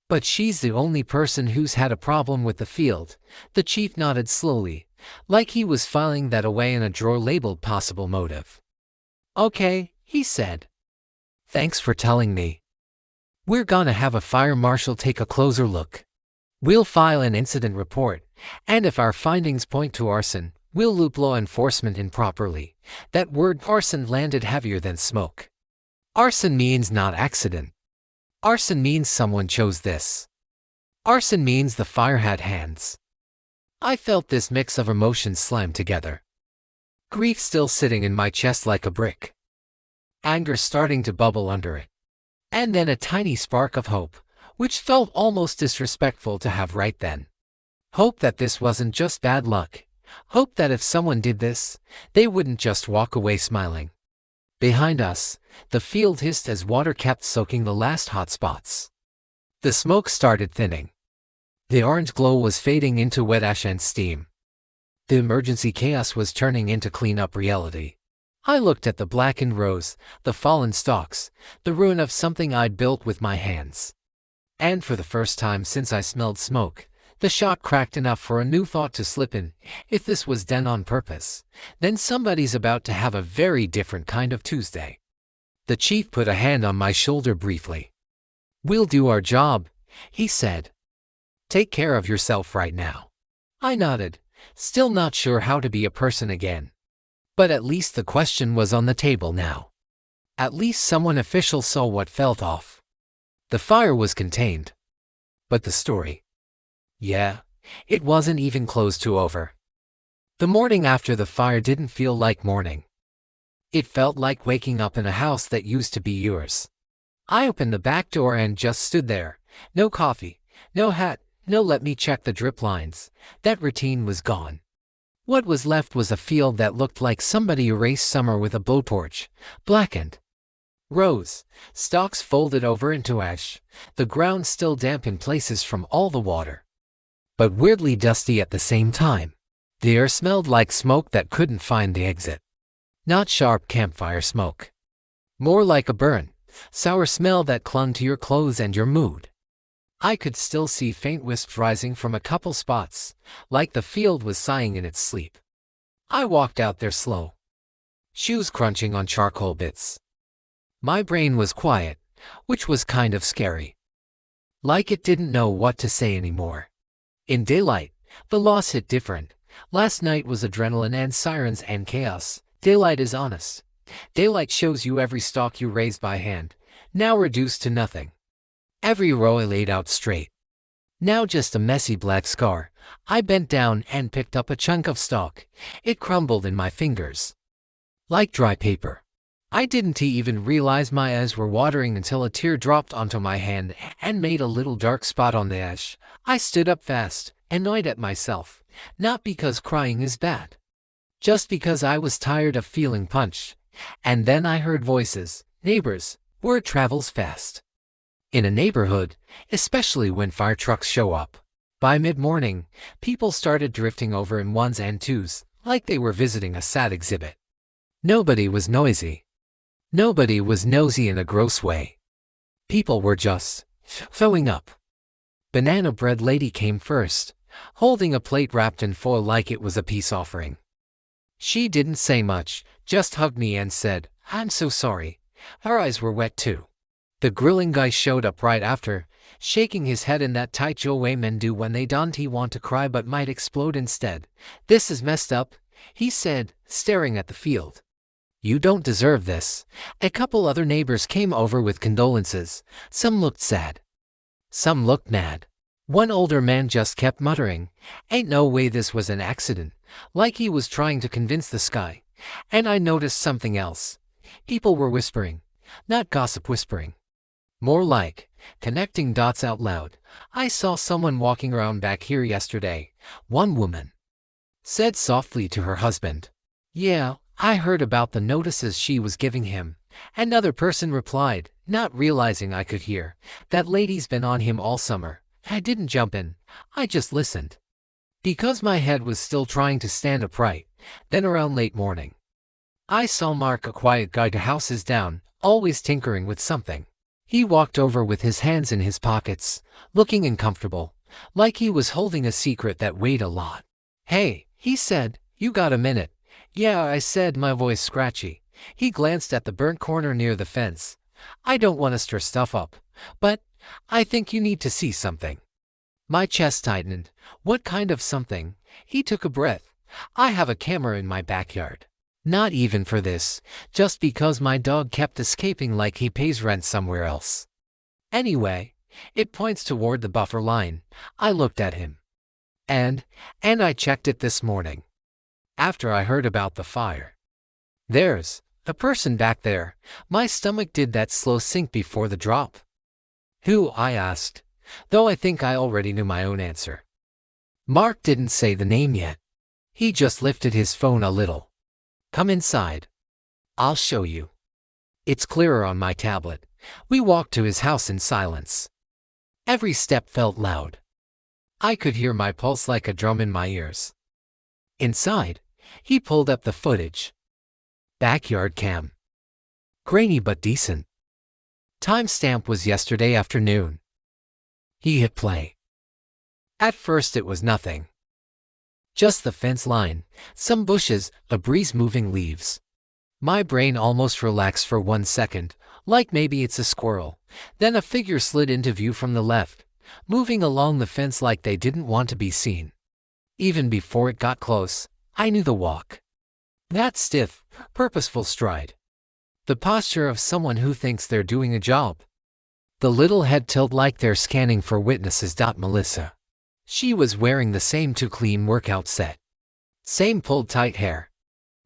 But she's the only person who's had a problem with the field." The chief nodded slowly, like he was filing that away in a drawer labeled possible motive. "Okay," he said. "Thanks for telling me. We're gonna have a fire marshal take a closer look. We'll file an incident report, and if our findings point to arson, we'll loop law enforcement in properly." That word arson landed heavier than smoke. Arson means not accident. Arson means someone chose this. Arson means the fire had hands. I felt this mix of emotions slammed together. Grief still sitting in my chest like a brick. Anger starting to bubble under it. And then a tiny spark of hope, which felt almost disrespectful to have right then. Hope that this wasn't just bad luck. Hope that if someone did this, they wouldn't just walk away smiling. Behind us, the field hissed as water kept soaking the last hot spots. The smoke started thinning. The orange glow was fading into wet ash and steam. The emergency chaos was turning into clean-up reality. I looked at the blackened rows, the fallen stalks, the ruin of something I'd built with my hands. And for the first time since I smelled smoke, the shock cracked enough for a new thought to slip in. If this was done on purpose, then somebody's about to have a very different kind of Tuesday. The chief put a hand on my shoulder briefly. "We'll do our job," he said. "Take care of yourself right now." I nodded, still not sure how to be a person again. But at least the question was on the table now. At least someone official saw what felt off. The fire was contained. But the story? Yeah, it wasn't even close to over. The morning after the fire didn't feel like morning. It felt like waking up in a house that used to be yours. I opened the back door and just stood there. No coffee, no hat, no let me check the drip lines. That routine was gone. What was left was a field that looked like somebody erased summer with a blowtorch, blackened. Rows, stalks folded over into ash, the ground still damp in places from all the water. But weirdly dusty at the same time. The air smelled like smoke that couldn't find the exit. Not sharp campfire smoke. More like a burnt, sour smell that clung to your clothes and your mood. I could still see faint wisps rising from a couple spots, like the field was sighing in its sleep. I walked out there slow, shoes crunching on charcoal bits. My brain was quiet, which was kind of scary. Like it didn't know what to say anymore. In daylight, the loss hit different. Last night was adrenaline and sirens and chaos. Daylight is honest, Daylight shows you every stalk you raised by hand, now reduced to nothing. Every row I laid out straight, now just a messy black scar. I bent down and picked up a chunk of stalk. It crumbled in my fingers like dry paper. I didn't even realize my eyes were watering until a tear dropped onto my hand and made a little dark spot on the ash. I stood up fast, annoyed at myself, not because crying is bad, just because I was tired of feeling punched. And then I heard voices, neighbors. Word travels fast in a neighborhood, especially when fire trucks show up. By mid-morning, people started drifting over in ones and twos, like they were visiting a sad exhibit. Nobody was noisy. Nobody was nosy in a gross way. People were just filling up. Banana bread lady came first, holding a plate wrapped in foil like it was a peace offering. She didn't say much, just hugged me and said, "I'm so sorry." Her eyes were wet too. The grilling guy showed up right after, shaking his head in that tight HOA men do when they don't want to cry but might explode instead. "This is messed up," he said, staring at the field. "You don't deserve this." A couple other neighbors came over with condolences. Some looked sad. Some looked mad. One older man just kept muttering, "Ain't no way this was an accident," like he was trying to convince the sky. And I noticed something else. People were whispering, not gossip whispering. More like connecting dots out loud. "I saw someone walking around back here yesterday," one woman said softly to her husband. "Yeah, I heard about the notices she was giving him." Another person replied, not realizing I could hear, "That lady's been on him all summer." I didn't jump in. I just listened, because my head was still trying to stand upright. Then around late morning, I saw Mark, a quiet guy 2 houses down, always tinkering with something. He walked over with his hands in his pockets, looking uncomfortable, like he was holding a secret that weighed a lot. "Hey," he said, "you got a minute?" "Yeah," I said, my voice scratchy. He glanced at the burnt corner near the fence. "I don't want to stir stuff up, but I think you need to see something." My chest tightened. "What kind of something?" He took a breath. "I have a camera in my backyard. Not even for this, just because my dog kept escaping like he pays rent somewhere else. Anyway, it points toward the buffer line." I looked at him. And I checked it this morning, after I heard about the fire. There's a person back there." My stomach did that slow sink before the drop. "Who?" I asked, though I think I already knew my own answer. Mark didn't say the name yet. He just lifted his phone a little. "Come inside. I'll show you." It's clearer on my tablet. We walked to his house in silence. Every step felt loud. I could hear my pulse like a drum in my ears. Inside, he pulled up the footage. Backyard cam. Grainy but decent. Timestamp was yesterday afternoon. He hit play. At first it was nothing. Just the fence line, some bushes, a breeze moving leaves. My brain almost relaxed for 1 second, like maybe it's a squirrel. Then a figure slid into view from the left, moving along the fence like they didn't want to be seen. Even before it got close, I knew the walk. That stiff, purposeful stride. The posture of someone who thinks they're doing a job. The little head tilt like they're scanning for witnesses. Melissa. She was wearing the same too clean workout set. Same pulled tight hair.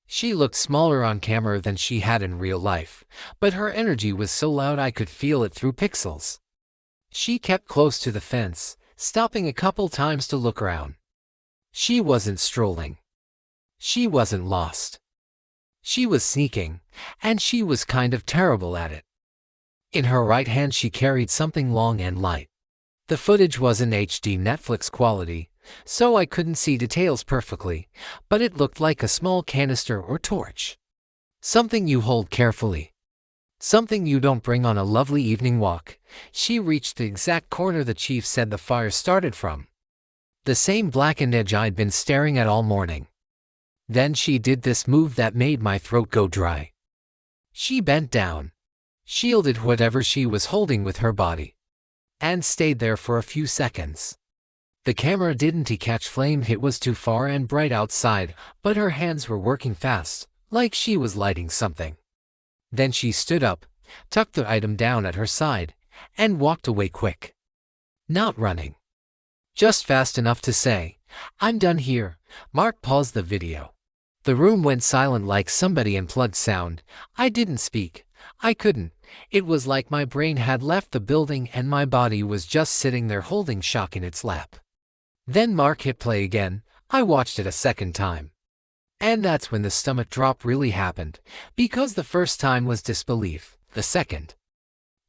She looked smaller on camera than she had in real life, but her energy was so loud I could feel it through pixels. She kept close to the fence, stopping a couple times to look around. She wasn't strolling. She wasn't lost. She was sneaking, and she was kind of terrible at it. In her right hand she carried something long and light. The footage wasn't HD Netflix quality, so I couldn't see details perfectly, but it looked like a small canister or torch. Something you hold carefully. Something you don't bring on a lovely evening walk. She reached the exact corner the chief said the fire started from. The same blackened edge I'd been staring at all morning. Then she did this move that made my throat go dry. She bent down, shielded whatever she was holding with her body, and stayed there for a few seconds. The camera didn't catch flame, it was too far and bright outside, but her hands were working fast, like she was lighting something. Then she stood up, tucked the item down at her side, and walked away quick. Not running. Just fast enough to say, "I'm done here." Mark paused the video. The room went silent like somebody unplugged sound. I didn't speak. I couldn't. It was like my brain had left the building and my body was just sitting there holding shock in its lap. Then Mark hit play again. I watched it a second time. And that's when the stomach drop really happened, because the first time was disbelief. The second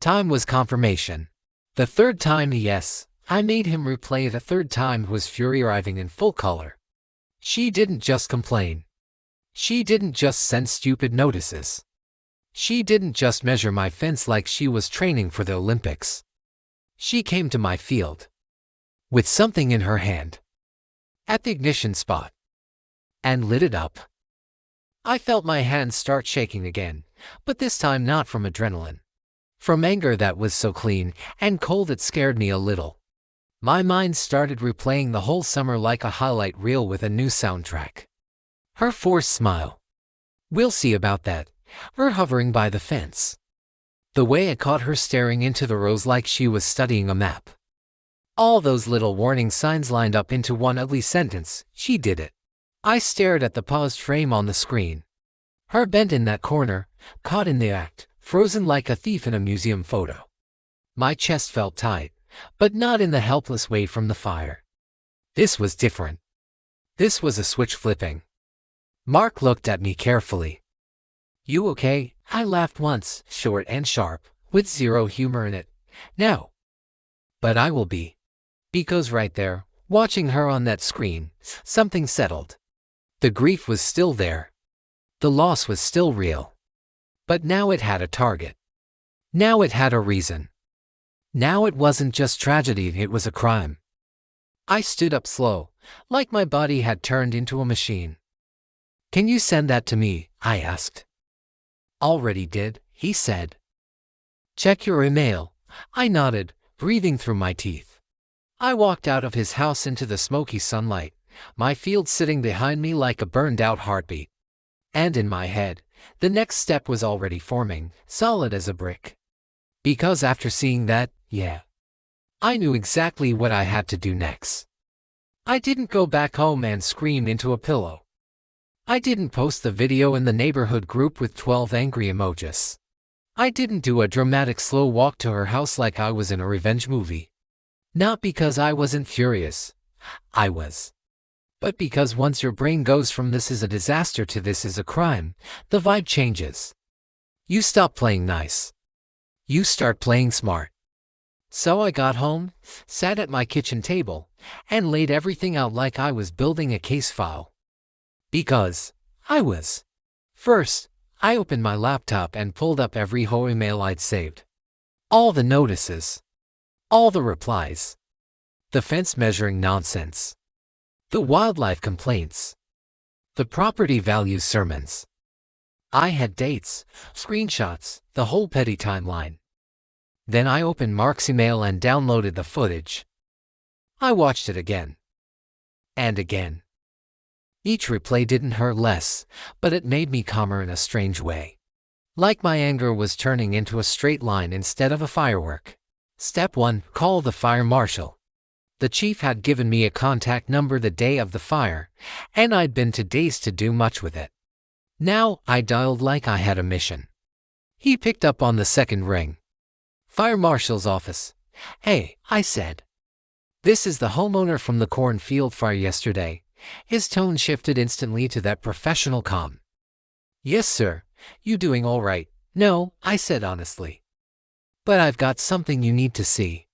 time was confirmation. The third time, yes, I made him replay. The third time was fury arriving in full color. She didn't just complain. She didn't just send stupid notices. She didn't just measure my fence like she was training for the Olympics. She came to my field with something in her hand at the ignition spot and lit it up. I felt my hands start shaking again, but this time not from adrenaline. From anger that was so clean and cold it scared me a little. My mind started replaying the whole summer like a highlight reel with a new soundtrack. Her forced smile. We'll see about that. Her hovering by the fence. The way I caught her staring into the rows like she was studying a map. All those little warning signs lined up into one ugly sentence. She did it. I stared at the paused frame on the screen. Her bent in that corner, caught in the act, frozen like a thief in a museum photo. My chest felt tight, but not in the helpless way from the fire. This was different. This was a switch flipping. Mark looked at me carefully. "You okay?" I laughed once, short and sharp, with zero humor in it. "No. But I will be." Because right there, watching her on that screen, something settled. The grief was still there. The loss was still real. But now it had a target. Now it had a reason. Now it wasn't just tragedy, it was a crime. I stood up slow, like my body had turned into a machine. "Can you send that to me?" I asked. "Already did," he said. "Check your email." I nodded, breathing through my teeth. I walked out of his house into the smoky sunlight, my field sitting behind me like a burned-out heartbeat. And in my head, the next step was already forming, solid as a brick. Because after seeing that, I knew exactly what I had to do next. I didn't go back home and scream into a pillow. I didn't post the video in the neighborhood group with 12 angry emojis. I didn't do a dramatic slow walk to her house like I was in a revenge movie. Not because I wasn't furious. I was. But because once your brain goes from "this is a disaster" to "this is a crime," the vibe changes. You stop playing nice. You start playing smart. So I got home, sat at my kitchen table, and laid everything out like I was building a case file. Because I was. First, I opened my laptop and pulled up every HOA mail I'd saved. All the notices. All the replies. The fence measuring nonsense. The wildlife complaints. The property value sermons. I had dates, screenshots, the whole petty timeline. Then I opened Mark's email and downloaded the footage. I watched it again. And again. Each replay didn't hurt less, but it made me calmer in a strange way. Like my anger was turning into a straight line instead of a firework. Step 1, call the fire marshal. The chief had given me a contact number the day of the fire, and I'd been too dazed to do much with it. Now I dialed like I had a mission. He picked up on the second ring. "Fire marshal's office." "Hey," I said. "This is the homeowner from the cornfield fire yesterday." His tone shifted instantly to that professional calm. "Yes, sir. You doing all right?" "No," I said honestly. "But I've got something you need to see."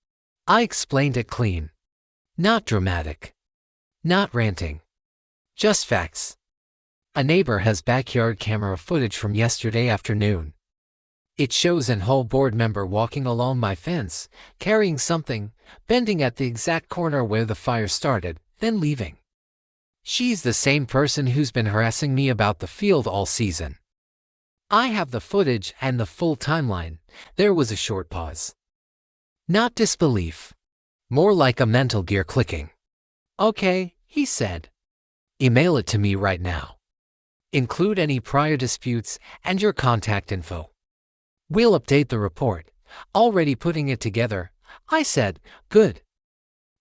I explained it clean. Not dramatic. Not ranting. Just facts. A neighbor has backyard camera footage from yesterday afternoon. It shows an HOA board member walking along my fence, carrying something, bending at the exact corner where the fire started, then leaving. She's the same person who's been harassing me about the field all season. I have the footage and the full timeline. There was a short pause. Not disbelief. More like a mental gear clicking. "Okay," he said. "Email it to me right now. Include any prior disputes and your contact info." We'll update the report. Already putting it together. I said, good.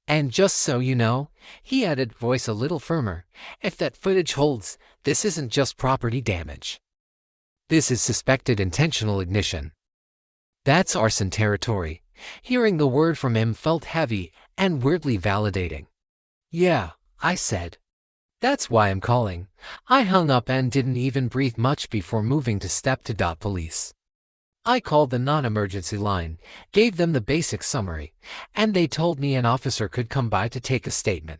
And just so you know, he added, voice a little firmer, if that footage holds, this isn't just property damage. This is suspected intentional ignition. That's arson territory. Hearing the word from him felt heavy and weirdly validating. Yeah, I said. That's why I'm calling. I hung up and didn't even breathe much before moving to step to police. I called the non-emergency line, gave them the basic summary, and they told me an officer could come by to take a statement.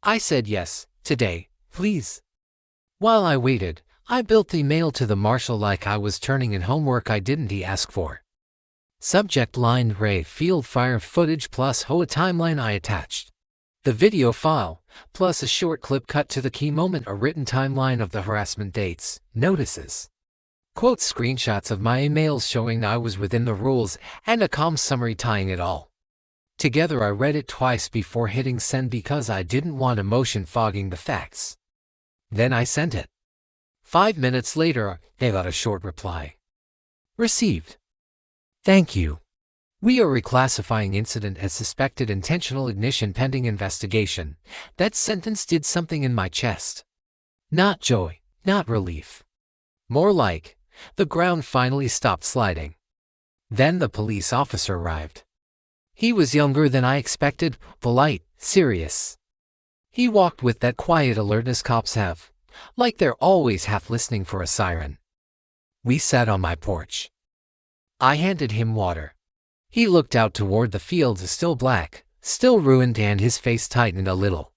I said yes, today, please. While I waited, I built the mail to the marshal like I was turning in homework I didn't ask for. Subject line Ray Field Fire footage plus HOA timeline I attached. The video file, plus a short clip cut to the key moment, a written timeline of the harassment dates, notices. Quote screenshots of my emails showing I was within the rules, and a calm summary tying it all together. I read it twice before hitting send because I didn't want emotion fogging the facts. Then I sent it. 5 minutes later, they got a short reply. Received. Thank you. We are reclassifying incident as suspected intentional ignition pending investigation. That sentence did something in my chest. Not joy, not relief. More like, the ground finally stopped sliding. Then the police officer arrived. He was younger than I expected, polite, serious. He walked with that quiet alertness cops have, like they're always half listening for a siren. We sat on my porch. I handed him water. He looked out toward the fields, still black, still ruined, and his face tightened a little.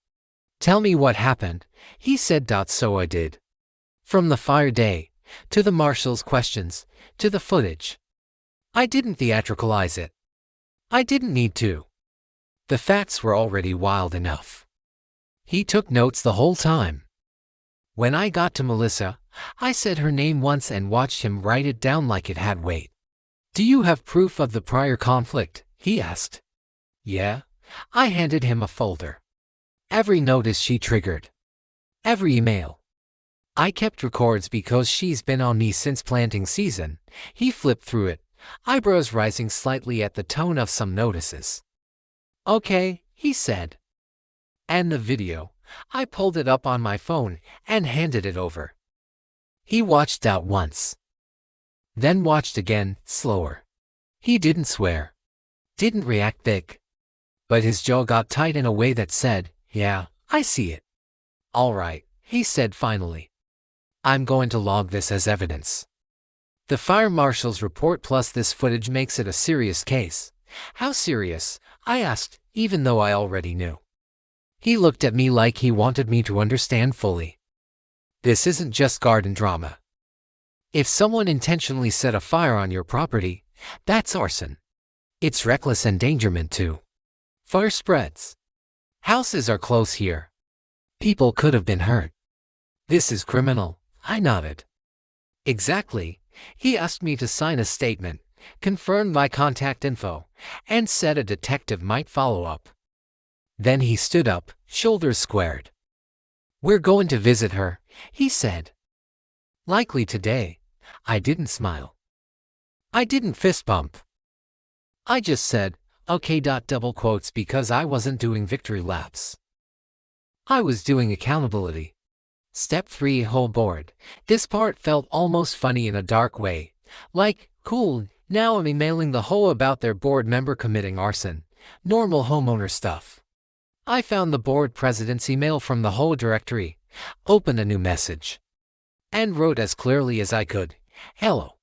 Tell me what happened, he said. So I did. From the fire day, to the marshal's questions, to the footage. I didn't theatricalize it. I didn't need to. The facts were already wild enough. He took notes the whole time. When I got to Melissa, I said her name once and watched him write it down like it had weight. Do you have proof of the prior conflict? He asked. Yeah. I handed him a folder. Every notice she triggered. Every email. I kept records because she's been on me since planting season. He flipped through it, eyebrows rising slightly at the tone of some notices. Okay, he said. And the video. I pulled it up on my phone and handed it over. He watched out once. Then watched again, slower. He didn't swear. Didn't react thick. But his jaw got tight in a way that said, yeah, I see it. All right, he said finally. I'm going to log this as evidence. The fire marshal's report plus this footage makes it a serious case. How serious? I asked, even though I already knew. He looked at me like he wanted me to understand fully. This isn't just garden drama. If someone intentionally set a fire on your property, that's arson. It's reckless endangerment too. Fire spreads. Houses are close here. People could have been hurt. This is criminal. I nodded. Exactly. He asked me to sign a statement, confirmed my contact info, and said a detective might follow up. Then he stood up, shoulders squared. We're going to visit her, he said. Likely today. I didn't smile. I didn't fist bump. I just said, okay. Double quotes because I wasn't doing victory laps. I was doing accountability. Step 3 whole board. This part felt almost funny in a dark way. Like, cool, now I'm emailing the HOA about their board member committing arson. Normal homeowner stuff. I found the board president's email from the HOA directory, opened a new message, and wrote as clearly as I could, hello.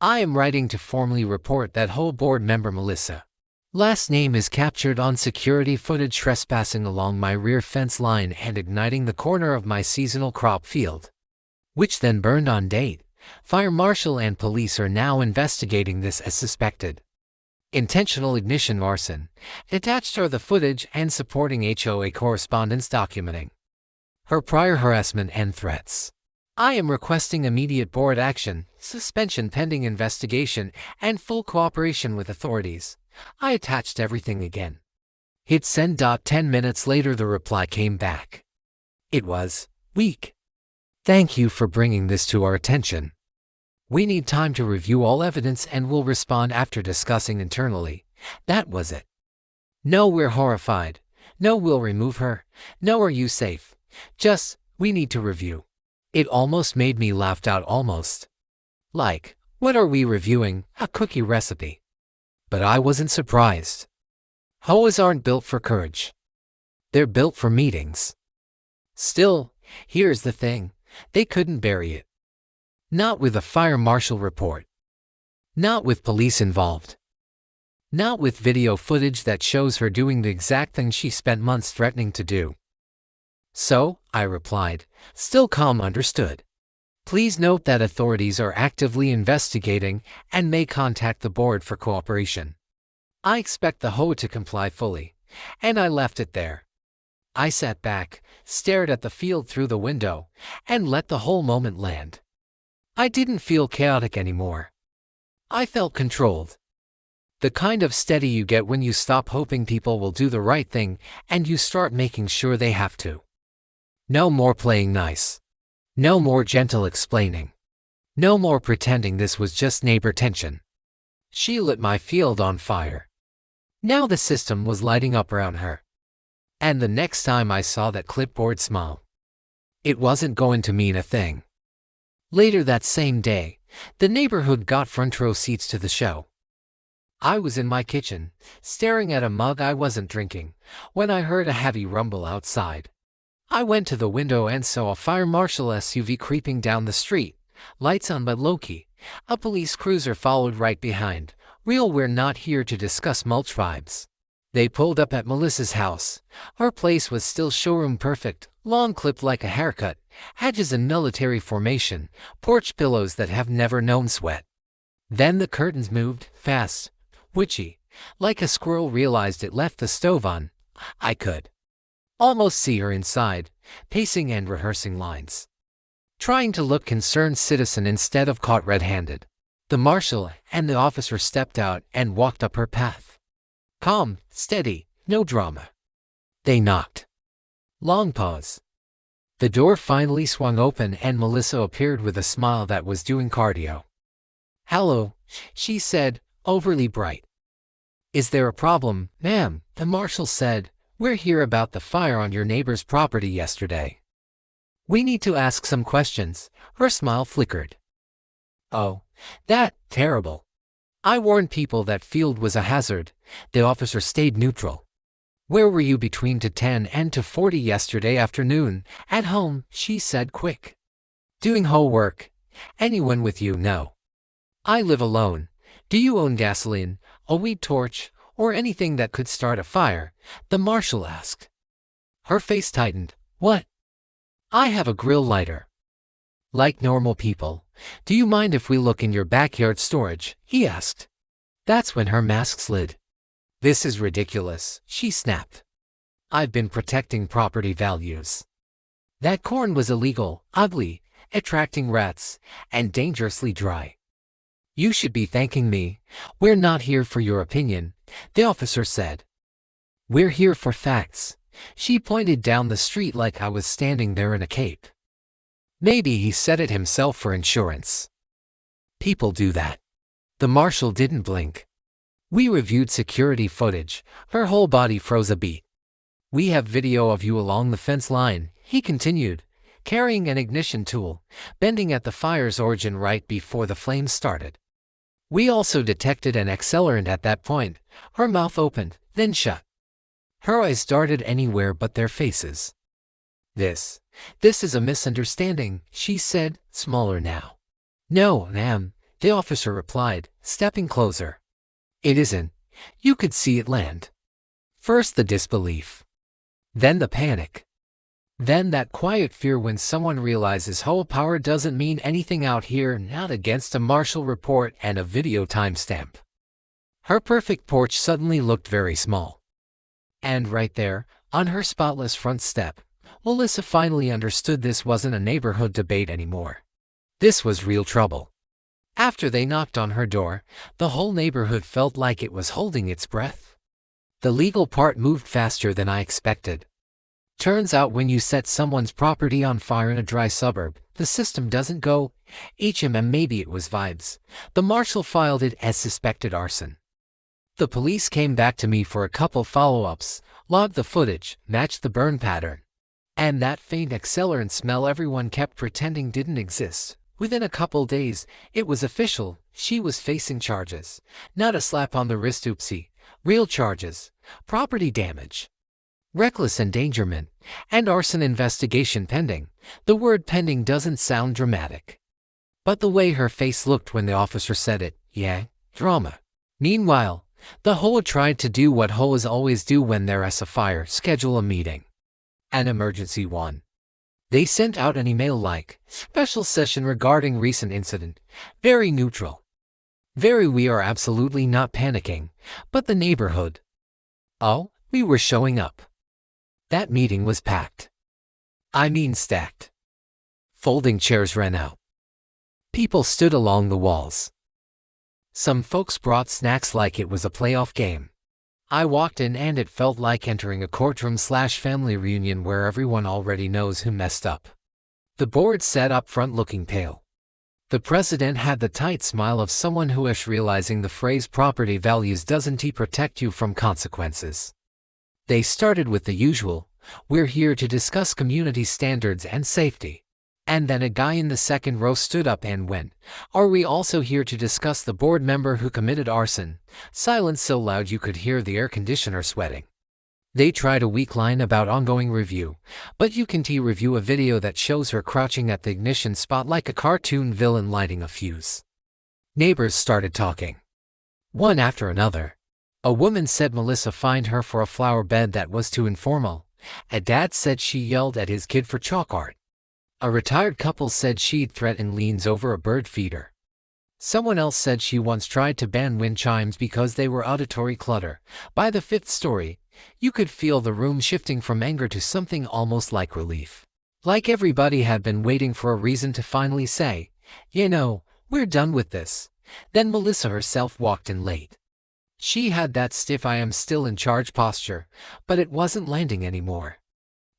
I am writing to formally report that HOA board member Melissa. Last name is captured on security footage trespassing along my rear fence line and igniting the corner of my seasonal crop field, which then burned on date. Fire marshal and police are now investigating this as suspected intentional ignition arson. Attached are the footage and supporting HOA correspondence documenting her prior harassment and threats. I am requesting immediate board action, suspension pending investigation, and full cooperation with authorities. I attached everything again. Hit send. 10 minutes later the reply came back. It was weak. Thank you for bringing this to our attention. We need time to review all evidence and we'll respond after discussing internally. That was it. No, we're horrified. No, we'll remove her. No, are you safe? Just, we need to review. It almost made me laugh out almost. Like, what are we reviewing? A cookie recipe. But I wasn't surprised. HOAs aren't built for courage. They're built for meetings. Still, here's the thing. They couldn't bury it. Not with a fire marshal report. Not with police involved. Not with video footage that shows her doing the exact thing she spent months threatening to do. So, I replied, still calm. Understood. Please note that authorities are actively investigating and may contact the board for cooperation. I expect the HOA to comply fully, and I left it there. I sat back, stared at the field through the window, and let the whole moment land. I didn't feel chaotic anymore. I felt controlled. The kind of steady you get when you stop hoping people will do the right thing and you start making sure they have to. No more playing nice. No more gentle explaining. No more pretending this was just neighbor tension. She lit my field on fire. Now the system was lighting up around her. And the next time I saw that clipboard smile, it wasn't going to mean a thing. Later that same day, the neighborhood got front row seats to the show. I was in my kitchen, staring at a mug I wasn't drinking, when I heard a heavy rumble outside. I went to the window and saw a fire marshal SUV creeping down the street, lights on but low-key. A police cruiser followed right behind. Real, we're not here to discuss mulch vibes. They pulled up at Melissa's house. Her place was still showroom perfect, lawn clipped like a haircut, hedges in military formation, porch pillows that have never known sweat. Then the curtains moved, fast, witchy, like a squirrel realized it left the stove on. I could almost see her inside, pacing and rehearsing lines, trying to look concerned citizen instead of caught red-handed. The marshal and the officer stepped out and walked up her path. Calm, steady, no drama. They knocked. Long pause. The door finally swung open and Melissa appeared with a smile that was doing cardio. Hello, she said, overly bright. Is there a problem, ma'am? The marshal said. We're here about the fire on your neighbor's property yesterday. We need to ask some questions. Her smile flickered. Oh, that, terrible. I warned people that field was a hazard. The officer stayed neutral. Where were you between 10 and 40 yesterday afternoon? At home, she said quick. Doing homework. Anyone with you? No. I live alone. Do you own gasoline, a weed torch, or anything that could start a fire? The marshal asked. Her face tightened. What? I have a grill lighter. Like normal people. Do you mind if we look in your backyard storage? He asked. That's when her mask slid. This is ridiculous, she snapped. I've been protecting property values. That corn was illegal, ugly, attracting rats, and dangerously dry. You should be thanking me. We're not here for your opinion, the officer said. We're here for facts. She pointed down the street like I was standing there in a cape. Maybe he said it himself for insurance. People do that. The marshal didn't blink. We reviewed security footage. Her whole body froze a beat. We have video of you along the fence line, he continued, carrying an ignition tool, bending at the fire's origin right before the flames started. We also detected an accelerant at that point. Her mouth opened, then shut. Her eyes darted anywhere but their faces. This is a misunderstanding, she said, smaller now. No, ma'am, the officer replied, stepping closer. It isn't. You could see it land. First the disbelief. Then the panic. Then that quiet fear when someone realizes HOA power doesn't mean anything out here, not against a marshal report and a video timestamp. Her perfect porch suddenly looked very small. And right there, on her spotless front step, Melissa finally understood this wasn't a neighborhood debate anymore. This was real trouble. After they knocked on her door, the whole neighborhood felt like it was holding its breath. The legal part moved faster than I expected. Turns out when you set someone's property on fire in a dry suburb, the system doesn't go maybe it was vibes. The marshal filed it as suspected arson. The police came back to me for a couple follow-ups, logged the footage, matched the burn pattern. And that faint accelerant smell everyone kept pretending didn't exist. Within a couple days, it was official. She was facing charges. Not a slap on the wrist oopsie. Real charges. Property damage, reckless endangerment, and arson investigation pending. The word pending doesn't sound dramatic. But the way her face looked when the officer said it, yeah, drama. Meanwhile, the HOA tried to do what HOAs always do when there's a fire: schedule a meeting. An emergency one. They sent out an email like, special session regarding recent incident. Very neutral. Very we are absolutely not panicking, but the neighborhood. Oh, we were showing up. That meeting was packed. I mean stacked. Folding chairs ran out. People stood along the walls. Some folks brought snacks like it was a playoff game. I walked in and it felt like entering a courtroom/family reunion where everyone already knows who messed up. The board sat up front looking pale. The president had the tight smile of someone who is realizing the phrase property values doesn't protect you from consequences. They started with the usual, we're here to discuss community standards and safety. And then a guy in the second row stood up and went, are we also here to discuss the board member who committed arson? Silence so loud you could hear the air conditioner sweating. They tried a weak line about ongoing review, but you can review a video that shows her crouching at the ignition spot like a cartoon villain lighting a fuse. Neighbors started talking. One after another. A woman said Melissa fined her for a flower bed that was too informal. A dad said she yelled at his kid for chalk art. A retired couple said she'd threaten liens over a bird feeder. Someone else said she once tried to ban wind chimes because they were auditory clutter. By the fifth story, you could feel the room shifting from anger to something almost like relief. Like everybody had been waiting for a reason to finally say, you know, we're done with this. Then Melissa herself walked in late. She had that stiff I am still in charge posture, but it wasn't landing anymore.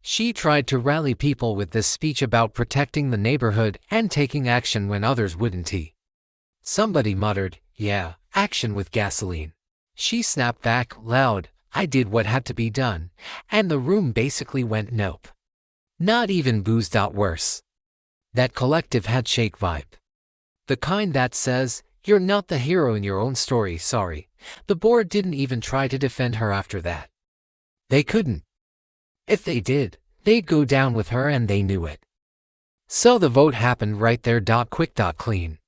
She tried to rally people with this speech about protecting the neighborhood and taking action when others wouldn't. Somebody muttered, yeah, action with gasoline. She snapped back, loud, I did what had to be done, and the room basically went nope. Not even boozed out worse. That collective handshake vibe. The kind that says, you're not the hero in your own story, sorry. The board didn't even try to defend her after that. They couldn't. If they did, they'd go down with her and they knew it. So the vote happened right there. Quick, clean.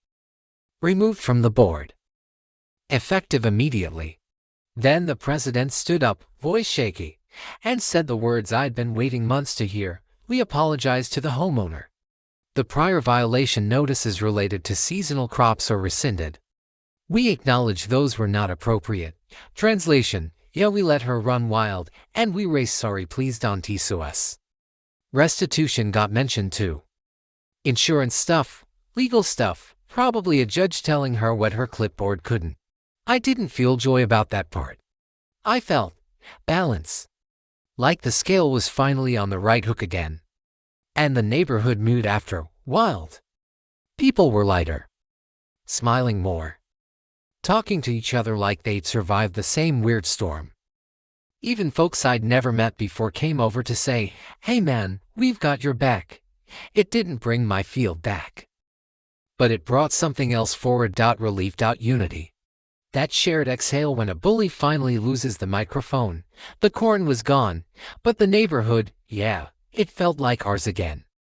Removed from the board. Effective immediately. Then the president stood up, voice shaky, and said the words I'd been waiting months to hear. We apologize to the homeowner. The prior violation notices related to seasonal crops are rescinded. We acknowledge those were not appropriate. Translation, yeah, we let her run wild, and we raise sorry please don't sue us. Restitution got mentioned too. Insurance stuff, legal stuff, probably a judge telling her what her clipboard couldn't. I didn't feel joy about that part. I felt balance. Like the scale was finally on the right hook again. And the neighborhood mood after, wild. People were lighter. Smiling more. Talking to each other like they'd survived the same weird storm. Even folks I'd never met before came over to say, hey man, we've got your back. It didn't bring my field back. But it brought something else forward. Relief. Unity. That shared exhale when a bully finally loses the microphone. The corn was gone, but the neighborhood, yeah, it felt like ours again.